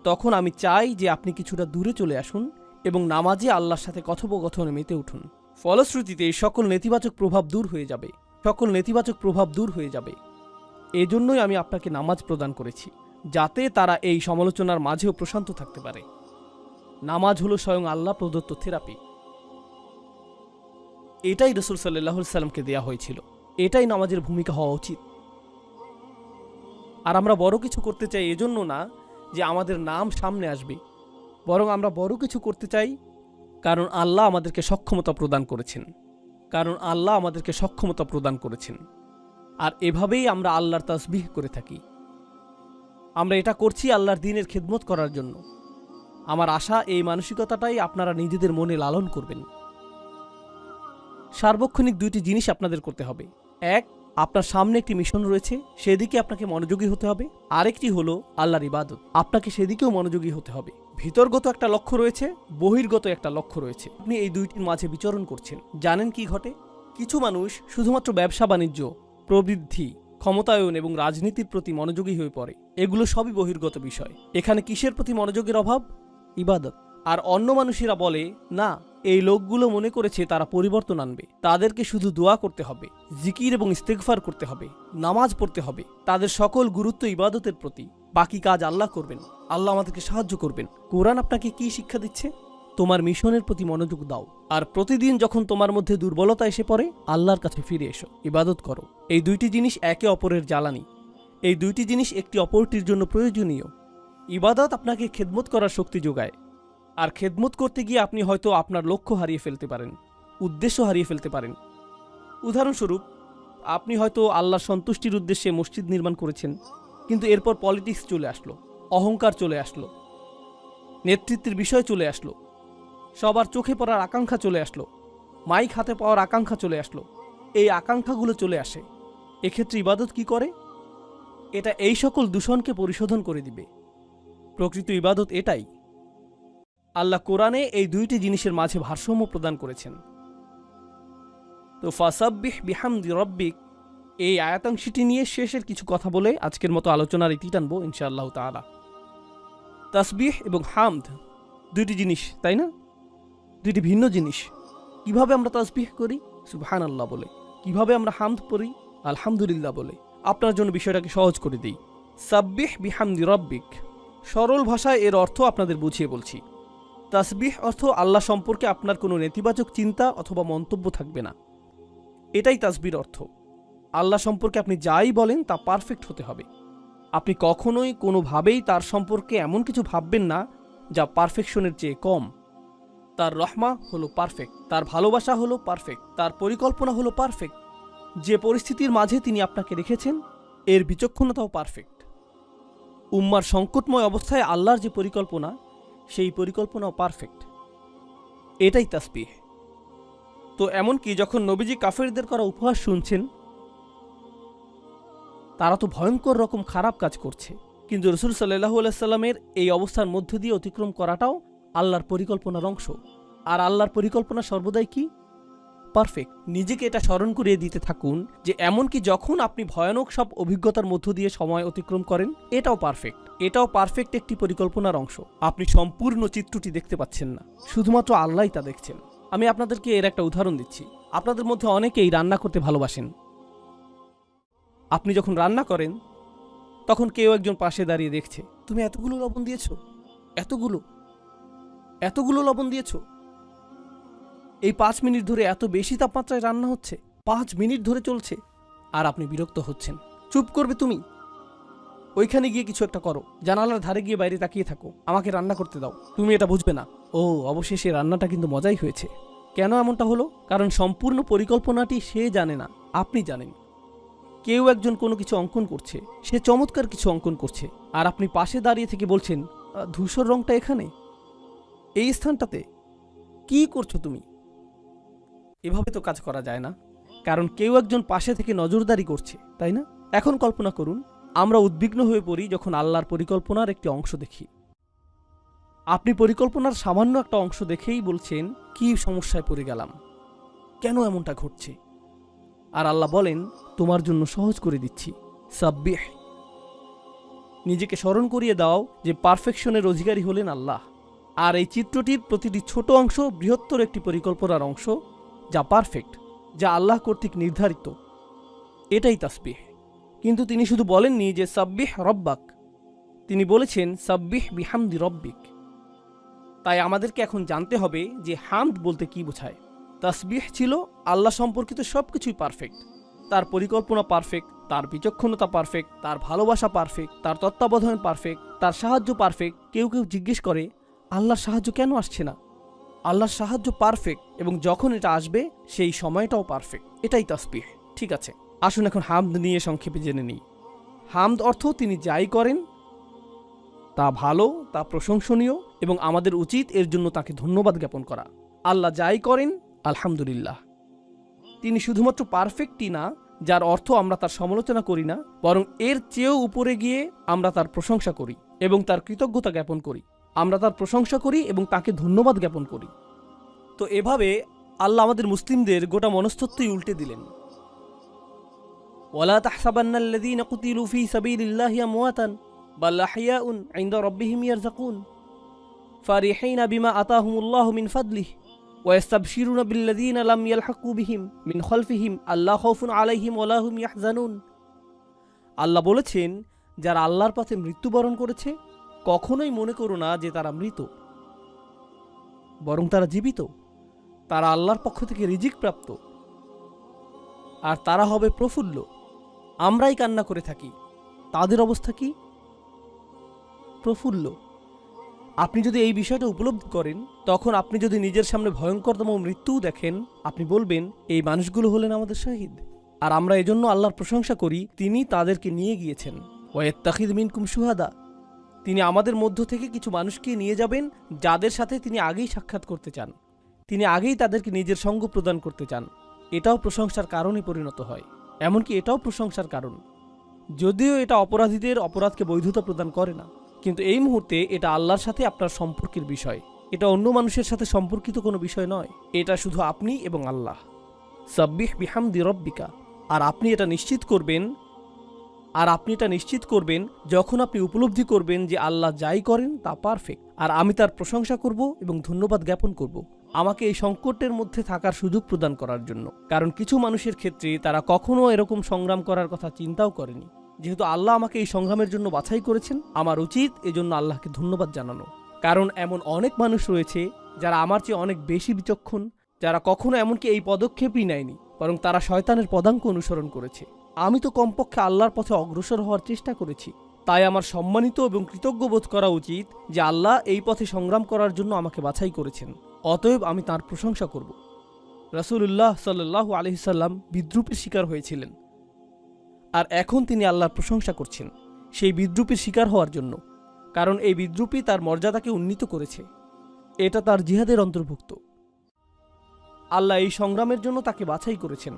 তখন আমি চাই যে আপনি কিছুটা দূরে চলে আসুন এবং নামাজে আল্লাহর সাথে কথোপকথনে মেতে উঠুন। ফলশ্রুতিতে এই সকল নেতিবাচক প্রভাব দূর হয়ে যাবে, সকল নেতিবাচক প্রভাব দূর হয়ে যাবে। এজন্যই আমি আপনাকে নামাজ প্রদান করেছি, যাতে তারা এই সমালোচনার মাঝেও প্রশান্ত থাকতে পারে। নামাজ হলো স্বয়ং আল্লাহ প্রদত্ত থেরাপি। এটাই রাসূল সাল্লাল্লাহু আলাইহি সাল্লামকে দেয়া হয়েছিল, এটাই নামাজের ভূমিকা হওয়া উচিত। আর আমরা বড় কিছু করতে চাই এজন্য না যে আমাদের নাম সামনে আসবে, বরং আমরা বড় কিছু করতে চাই কারণ আল্লাহ আমাদেরকে সক্ষমতা প্রদান করেছেন, কারণ আল্লাহ আমাদেরকে সক্ষমতা প্রদান করেছেন। আর এভাবেই আমরা আল্লাহর তাসবিহ করে থাকি। আমরা এটা করছি আল্লাহর দ্বীনের খেদমত করার জন্য। আমার আশা এই মানসিকতাটাই আপনারা নিজেদের মনে লালন করবেন। সার্বক্ষণিক দুইটি জিনিস আপনাদের করতে হবে। এক, আপনার সামনে একটি মিশন রয়েছে, সেদিকে আপনাকে মনোযোগী হতে হবে। আরেকটি হলো আল্লাহর ইবাদত, আপনাকে সেদিকেও মনোযোগী হতে হবে। ভিতরগত একটা লক্ষ্য রয়েছে, বহির্গত একটা লক্ষ্য রয়েছে। আপনি এই দুইটির মাঝে বিচরণ করছেন। জানেন কি ঘটে? কিছু মানুষ শুধুমাত্র ব্যবসা বাণিজ্য, প্রবৃদ্ধি, ক্ষমতায়ন এবং রাজনীতির প্রতি মনোযোগী হয়ে পড়ে। এগুলো সবই বহির্গত বিষয়। এখানে কিসের প্রতি মনোযোগের অভাব? ইবাদত। আর অন্য মানুষেরা বলে, না, এই লোকগুলো মনে করেছে তারা পরিবর্তন আনবে, তাদেরকে শুধু দোয়া করতে হবে, জিকির এবং ইস্তেগফার করতে হবে, নামাজ পড়তে হবে। তাদের সকল গুরুত্ব ইবাদতের প্রতি, বাকি কাজ আল্লাহ করবেন, আল্লাহ আমাদেরকে সাহায্য করবেন। কোরআন আপনাকে কি শিক্ষা দিচ্ছে? তোমার মিশনের প্রতি মনোযোগ দাও, আর প্রতিদিন যখন তোমার মধ্যে দুর্বলতা এসে পড়ে, আল্লাহর কাছে ফিরে এসো, ইবাদত করো। এই দুইটি জিনিস একে অপরের জ্বালানি, এই দুইটি জিনিস একটি অপরটির জন্য প্রয়োজনীয়। ইবাদত আপনাকে খেদমত করার শক্তি যোগায়, আর খেদমত করতে গিয়ে আপনি হয়তো আপনার লক্ষ্য হারিয়ে ফেলতে পারেন, উদ্দেশ্য হারিয়ে ফেলতে পারেন। উদাহরণস্বরূপ, আপনি হয়তো আল্লাহর সন্তুষ্টির উদ্দেশ্যে মসজিদ নির্মাণ করেছেন, কিন্তু এরপর পলিটিক্স চলে আসলো, অহংকার চলে আসলো, নেতৃত্বের বিষয় চলে আসলো, সবার চোখে পড়ার আকাঙ্ক্ষা চলে আসলো, মাইক হাতে পাওয়ার আকাঙ্ক্ষা চলে আসলো। এই আকাঙ্ক্ষাগুলো চলে আসে। এক্ষেত্রে ইবাদত কি করে? এটা এই সকল দূষণকে পরিশোধন করে দিবে। প্রকৃত ইবাদত এটাই। আল্লাহ কোরআনে এই দুইটি জিনিসের মাঝে ভারসাম্য প্রদান করেছেন। তো ফাসাব্বিহ বিহামদি রব্বিক, এই আয়াতাংশটি নিয়ে শেষের কিছু কথা বলে আজকের মতো আলোচনার ইতি টানবো ইনশাআল্লাহ তাআলা। তাসবিহ এবং হামদ দুইটি জিনিস, তাই না? দুইটি ভিন্ন জিনিস। কিভাবে আমরা তাসবিহ করি? সুবহানাল্লাহ বলে। কিভাবে আমরা হামদ পড়ি? আলহামদুলিল্লাহ বলে। আপনার জন্য বিষয়টাকে সহজ করে দিই। সাব্বিহ বিহামদি রব্বিক, সরল ভাষায় এর অর্থ আপনাদের বুঝিয়ে বলছি। তাসবিহ অর্থ আল্লাহ সম্পর্কে আপনার কোনো নেতিবাচক চিন্তা অথবা মন্তব্য থাকবে না। এটাই তাসবির অর্থ। আল্লাহ সম্পর্কে আপনি যাই বলেন তা পারফেক্ট হতে হবে। আপনি কখনোই কোনোভাবেই তার সম্পর্কে এমন কিছু ভাববেন না যা পারফেকশনের চেয়ে কম। তার রহমা হলো পারফেক্ট, তার ভালোবাসা হলো পারফেক্ট, তার পরিকল্পনা হলো পারফেক্ট। যে পরিস্থিতির মাঝে তিনি আপনাকে রেখেছেন এর বিচক্ষণতাও পারফেক্ট। উম্মার সংকটময় অবস্থায় আল্লাহর যে পরিকল্পনা, সেই পরিকল্পনাও পারফেক্ট। এটাই তাসবিহ। তো এমনকি যখন নবীজি কাফেরদের করা উপহাস শুনছেন, তারা তো ভয়ঙ্কর রকম খারাপ কাজ করছে, কিন্তু রসুল সাল্লাল্লাহু আলাইহি সাল্লামের এই অবস্থার মধ্য দিয়ে অতিক্রম করাটাও আল্লাহর পরিকল্পনার অংশ। আর আল্লাহর পরিকল্পনা সর্বদাই কি? পারফেক্ট। নিজেকে এটা স্মরণ করিয়ে দিতে থাকুন যে এমনকি যখন আপনি ভয়ানক সব অভিজ্ঞতার মধ্য দিয়ে সময় অতিক্রম করেন, এটাও পারফেক্ট। এটাও পারফেক্ট একটি পরিকল্পনার অংশ। আপনি সম্পূর্ণ চিত্রটি দেখতে পাচ্ছেন না, শুধুমাত্র আল্লাহই তা দেখছেন। আমি আপনাদেরকে এর একটা উদাহরণ দিচ্ছি। আপনাদের মধ্যে অনেকেই রান্না করতে ভালোবাসেন। আপনি যখন রান্না করেন তখন কেউ একজন পাশে দাঁড়িয়ে দেখছে, তুমি এতগুলো লবণ দিয়েছো, এতগুলো লবণ দিয়েছো। এই 5 মিনিট ধরে এত বেশি তাপমাত্রায় রান্না হচ্ছে, 5 মিনিট ধরে চলছে, আর আপনি বিরক্ত হচ্ছেন। চুপ করবে তুমি, ওইখানে গিয়ে কিছু একটা করো, জানালার ধারে গিয়ে বাইরে তাকিয়ে থাকো, আমাকে রান্না করতে দাও। তুমি এটা বুঝবে না। ও, অবশেষে রান্নাটা কিন্তু মজাই হয়েছে। কেন এমনটা হলো? কারণ সম্পূর্ণ পরিকল্পনাটি সে জানে না, আপনি জানেন। কেউ একজন কোনো কিছু অঙ্কন করছে, সে চমৎকার কিছু অঙ্কন করছে, আর আপনি পাশে দাঁড়িয়ে থেকে বলছেন, ধূসর রংটা এখানে, এই স্থানটাতে, কি করছো তুমি? এভাবে তো কাজ করা যায় না, কারণ কেউ একজন পাশে থেকে নজরদারি করছে, তাই না? এখন কল্পনা করুন, আমরা উদ্বিগ্ন হয়ে পড়ি যখন আল্লাহর পরিকল্পনার একটি অংশ দেখি। আপনি পরিকল্পনার সামান্য একটা অংশ দেখেই বলছেন, কি সমস্যায় পড়ে গেলাম, কেন এমনটা ঘটছে? আর আল্লাহ বলেন, তোমার জন্য সহজ করে দিচ্ছি, সাব্বিহ। নিজেকে স্মরণ করিয়ে দাও যে পারফেকশনের অধিকারী হলেন আল্লাহ। আর এই চিত্রটির প্রতিটি ছোট অংশ বৃহত্তর একটি পরিকল্পনার অংশ, যা পারফেক্ট, যা আল্লাহ কর্তৃক নির্ধারিত। এটাই তাসবিহ। কিন্তু তিনি শুধু বলেননি যে সাব্বিহ রব্বাক, তিনি বলেছেন সাব্বিহ বিহামদি রব্বিক। তাই আমাদেরকে এখন জানতে হবে যে হামদ বলতে কি বোঝায়। তাসবিহ ছিল আল্লাহ সম্পর্কিত সবকিছুই পারফেক্ট। তার পরিকল্পনা পারফেক্ট, তার বিচক্ষণতা পারফেক্ট, তার ভালোবাসা পারফেক্ট, তার তত্ত্বাবধান পারফেক্ট, তার সাহায্য পারফেক্ট। কেউ কেউ জিজ্ঞেস করে, আল্লাহর সাহায্য কেন আসছে না? আল্লাহর সাহায্য পারফেক্ট, এবং যখন এটা আসবে সেই সময়টাও পারফেক্ট। এটাই তাসবিহ। ঠিক আছে, আসুন এখন হামদ নিয়ে সংক্ষেপে জেনে নিই। হামদ অর্থ তিনি যাই করেন তা ভালো, তা প্রশংসনীয়, এবং আমাদের উচিত এর জন্য তাকে ধন্যবাদ জ্ঞাপন করা। আল্লাহ যাই করেন আলহামদুলিল্লাহ। তিনি শুধুমাত্র পারফেক্টই না, যার অর্থ আমরা তার সমালোচনা করি না, বরং এর চেয়েও উপরে গিয়ে আমরা তার প্রশংসা করি এবং তার কৃতজ্ঞতা জ্ঞাপন করি। আমরা তার প্রশংসা করি এবং তাকে ধন্যবাদ জ্ঞাপন করি। তো এভাবে আল্লাহ আমাদের মুসলিমদের গোটা মনস্তত্ত্বই উল্টে দিলেন। ওয়ালা তাহসাবান্নাল্লাযীনা কুতিলু ফী সাবিলিল্লাহি আমওয়াতান বাল আহইয়াউন ইনদা রাব্বিহিম ইয়ারযাকুন ফারিহিনা বিমা আতাহুমুল্লাহু মিন ফাদলিহি ওয়া ইস্তাবশিরুনা বিল্লাযীনা লাম ইয়ালহাকু বিহিম মিন খালফিহিম আল্লা খাউফুন আলাইহিম ওয়া লা হুম ইয়াহজানুন। আল্লাহ বলেছেন, যারা আল্লাহর পথে মৃত্যুবরণ করেছে, কখনোই মনে করো না যে তারা মৃত, বরং তারা জীবিত। তারা আল্লাহর পক্ষ থেকে রিজিক প্রাপ্ত, আর তারা হবে প্রফুল্ল। আমরাই কান্না করে থাকি, তাদের অবস্থা কি? প্রফুল্ল। আপনি যদি এই বিষয়টা উপলব্ধি করেন, তখন আপনি যদি নিজের সামনে ভয়ঙ্করতম মৃত্যুও দেখেন, আপনি বলবেন, এই মানুষগুলো হলেন আমাদের শহীদ। আর আমরা এজন্য আল্লাহর প্রশংসা করি, তিনি তাদেরকে নিয়ে গিয়েছেন। ওয়াত্তাখিদ মিনকুম শুহাদা, তিনি আমাদের মধ্য থেকে কিছু মানুষকে নিয়ে যাবেন যাদের সাথে তিনি আগেই সাক্ষাৎ করতে চান, তিনি আগেই তাদেরকে নিজের সঙ্গ প্রদান করতে চান। এটাও প্রশংসার কারণে পরিণত হয়। এমনকি এটাও প্রশংসার কারণ, যদিও এটা অপরাধীদের অপরাধকে বৈধতা প্রদান করে না, কিন্তু এই মুহূর্তে এটা আল্লাহর সাথে আপনার সম্পর্কের বিষয়। এটা অন্য মানুষের সাথে সম্পর্কিত কোনো বিষয় নয়, এটা শুধু আপনি এবং আল্লাহ। সাব্বিহ বিহামদি রব্বিকা। আর আপনি এটা নিশ্চিত করবেন যখন আপনি উপলব্ধি করবেন যে আল্লাহ যাই করেন তা পারফেক্ট, আর আমি তার প্রশংসা করব এবং ধন্যবাদ জ্ঞাপন করব আমাকে এই সংকটের মধ্যে থাকার সুযোগ প্রদান করার জন্য। কারণ কিছু মানুষের ক্ষেত্রে তারা কখনো এরকম সংগ্রাম করার কথা চিন্তাও করেনি। যেহেতু আল্লাহ আমাকে এই সংগ্রামের জন্য বাছাই করেছেন, আমার উচিত এজন্য আল্লাহকে ধন্যবাদ জানানো। কারণ এমন অনেক মানুষ রয়েছে যারা আমার চেয়ে অনেক বেশি বিচক্ষণ, যারা কখনো এমনকি এই পদক্ষেপই নেয়নি, বরং তারা শয়তানের পদাঙ্ক অনুসরণ করেছে। আমি তো কমপক্ষে আল্লাহর পথে অগ্রসর হওয়ার চেষ্টা করেছি। তাই আমার সম্মানিত এবং কৃতজ্ঞ বোধ করা উচিত যে আল্লাহ এই পথে সংগ্রাম করার জন্য আমাকে বাছাই করেছেন। অতএব আমি তাঁর প্রশংসা করব। রাসূলুল্লাহ সাল্লাল্লাহু আলাইহি সাল্লাম বিদ্রূপের শিকার হয়েছিলেন, আর এখন তিনি আল্লাহর প্রশংসা করছেন সেই বিদ্রূপের শিকার হওয়ার জন্য। কারণ এই বিদ্রূপই তার মর্যাদাকে উন্নীত করেছে, এটা তার জিহাদের অন্তর্ভুক্ত। আল্লাহ এই সংগ্রামের জন্য তাকে বাছাই করেছেন।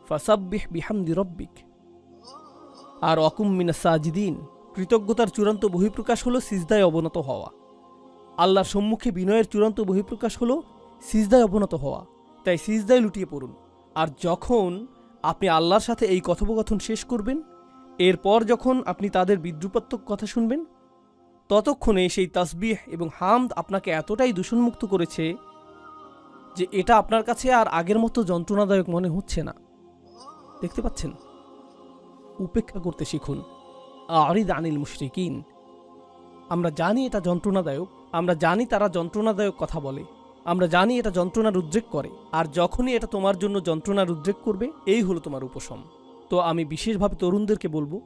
ফাসাব্বিহ বিহামদি রব্বিক, আর ওয়াকুম মিনাস সাজিদিন, কৃতজ্ঞতার চূড়ান্ত বহিঃপ্রকাশ হলো সিজদায় অবনত হওয়া। আল্লাহর সম্মুখে বিনয়ের চূড়ান্ত বহিঃপ্রকাশ হলো সিজদায় অবনত হওয়া। তাই সিজদায় লুটিয়ে পড়ুন। আর যখন আপনি আল্লাহর সাথে এই কথোপকথন শেষ করবেন, এরপর যখন আপনি তাদের বিদ্রুপাত্মক কথা শুনবেন, ততক্ষণে সেই তাসবিহ এবং হামদ আপনাকে এতটাই দূষণমুক্ত করেছে যে এটা আপনার কাছে আর আগের মতো যন্ত্রণাদায়ক মনে হচ্ছে না। দেখতে পাচ্ছেন? উপেক্ষা করতে শিখুন। আরিদ আনিল মুশরিকিন। আমরা জানি এটা যন্ত্রণাদায়ক, আমরা জানি তারা যন্ত্রণাদায়ক কথা বলে, আমরা জানি এটা যন্ত্রণার উদ্রেক করে, আর যখনই এটা তোমার জন্য যন্ত্রণার উদ্রেক করবে, এই হলো তোমার উপশম। তো আমি বিশেষভাবে তরুণদেরকে বলবো,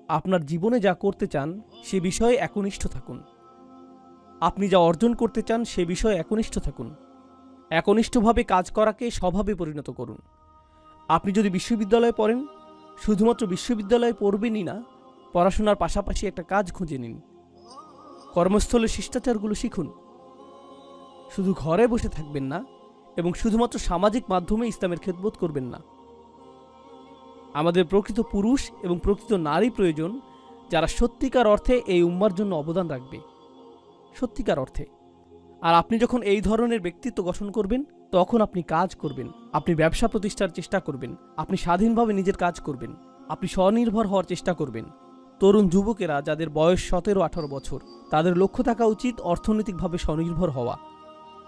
আপনার জীবনে যা করতে চান সে বিষয়ে একনিষ্ঠ থাকুন। আপনি যা অর্জন করতে চান সে বিষয়ে একনিষ্ঠ থাকুন। একনিষ্ঠভাবে কাজ করাকে স্বভাবে পরিণত করুন। আপনি যদি বিশ্ববিদ্যালয়ে পড়েন, শুধুমাত্র বিশ্ববিদ্যালয়ে পড়বেনই না, পড়াশোনার পাশাপাশি একটা কাজ খুঁজে নিন। কর্মস্থলের শিষ্টাচারগুলো শিখুন। শুধু ঘরে বসে থাকবেন না এবং শুধুমাত্র সামাজিক মাধ্যমে ইসলামের খেদমত করবেন না। আমাদের প্রকৃত পুরুষ এবং প্রকৃত নারী প্রয়োজন, যারা সত্যিকার অর্থে এই উম্মার জন্য অবদান রাখবে, সত্যিকার অর্থে। আর আপনি যখন এই ধরনের ব্যক্তিত্ব গঠন করবেন, তখন আপনি কাজ করবেন, আপনি ব্যবসা প্রতিষ্ঠার চেষ্টা করবেন, আপনি স্বাধীনভাবে নিজের কাজ করবেন, আপনি স্বনির্ভর হওয়ার চেষ্টা করবেন। তরুণ যুবকেরা যাদের বয়স 17-18 বছর, তাদের লক্ষ্য থাকা উচিত অর্থনৈতিকভাবে স্বনির্ভর হওয়া।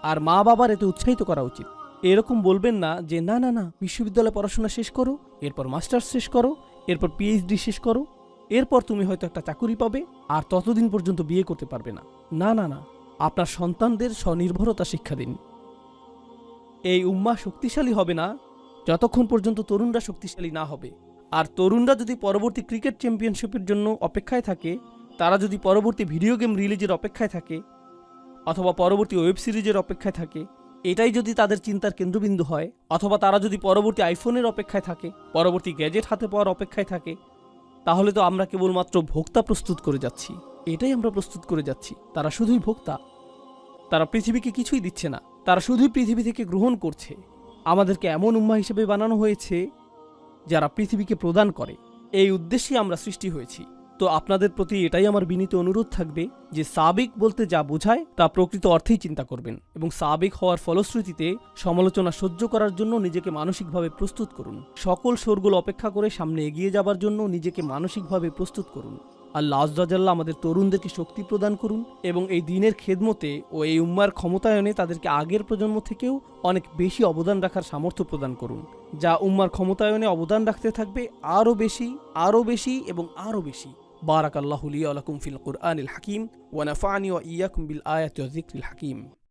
আর মা বাবার এতে উৎসাহিত করা উচিত। এরকম বলবেন না যে না না না, বিশ্ববিদ্যালয়ে পড়াশোনা শেষ করো, এরপর মাস্টার্স শেষ করো, এরপর পিএইচডি শেষ করো, এরপর তুমি হয়তো একটা চাকুরি পাবে, আর ততদিন পর্যন্ত বিয়ে করতে পারবে না। না না না, আপনার সন্তানদের স্বনির্ভরতা শিক্ষা দিন। এই উম্মাহ শক্তিশালী হবে না যতক্ষণ পর্যন্ত তরুণরা শক্তিশালী না হবে। আর তরুণরা যদি পরবর্তী ক্রিকেট চ্যাম্পিয়নশিপের জন্য অপেক্ষায় থাকে, তারা যদি পরবর্তী ভিডিও গেম রিলিজের অপেক্ষায় থাকে, অথবা পরবর্তী ওয়েব সিরিজের অপেক্ষায় থাকে, এটাই যদি তাদের চিন্তার কেন্দ্রবিন্দু হয়, অথবা তারা যদি পরবর্তী আইফোনের অপেক্ষায় থাকে, পরবর্তী গ্যাজেট হাতে পাওয়ার অপেক্ষায় থাকে, তাহলে তো আমরা কেবলমাত্র ভোক্তা প্রস্তুত করে যাচ্ছি। এটাই আমরা প্রস্তুত করে যাচ্ছি। তারা শুধুই ভোক্তা, তারা পৃথিবীকে কিছুই দিচ্ছে না, তারা শুধুই পৃথিবী থেকে গ্রহণ করছে। আমাদেরকে এমন উম্মাহ হিসেবে বানানো হয়েছে যারা পৃথিবীকে প্রদান করে। এই উদ্দেশ্যে আমরা সৃষ্টি হয়েছি। তো আপনাদের প্রতি এটাই আমার বিনীত অনুরোধ থাকবে যে সাবিক বলতে যা বোঝায় তা প্রকৃত অর্থেই চিন্তা করবেন, এবং সাবিক হওয়ার ফলশ্রুতিতে সমালোচনা সহ্য করার জন্য নিজেকে মানসিকভাবে প্রস্তুত করুন। সকল শোরগোল অপেক্ষা করে সামনে এগিয়ে যাবার জন্য নিজেকে মানসিকভাবে প্রস্তুত করুন। আল্লাহ আযজা ওয়া জাল্লা আমাদের তরুণদেরকে শক্তি প্রদান করুন, এবং এই দ্বীনের খেদমতে ও এই উম্মার ক্ষমতায়নে তাদেরকে আগের প্রজন্ম থেকেও অনেক বেশি অবদান রাখার সামর্থ্য প্রদান করুন, যা উম্মার ক্ষমতায়নে অবদান রাখতে থাকবে আরও বেশি, আরও বেশি এবং আরও বেশি। বারাকাল্লাহু লি ওয়া লাকুম ফিল কুরআনিল হাকিম ওয়া নাফা'নি ওয়া ইয়্যাকুম বিল আয়াতি ওয়াজ যিকরিল হাকিম।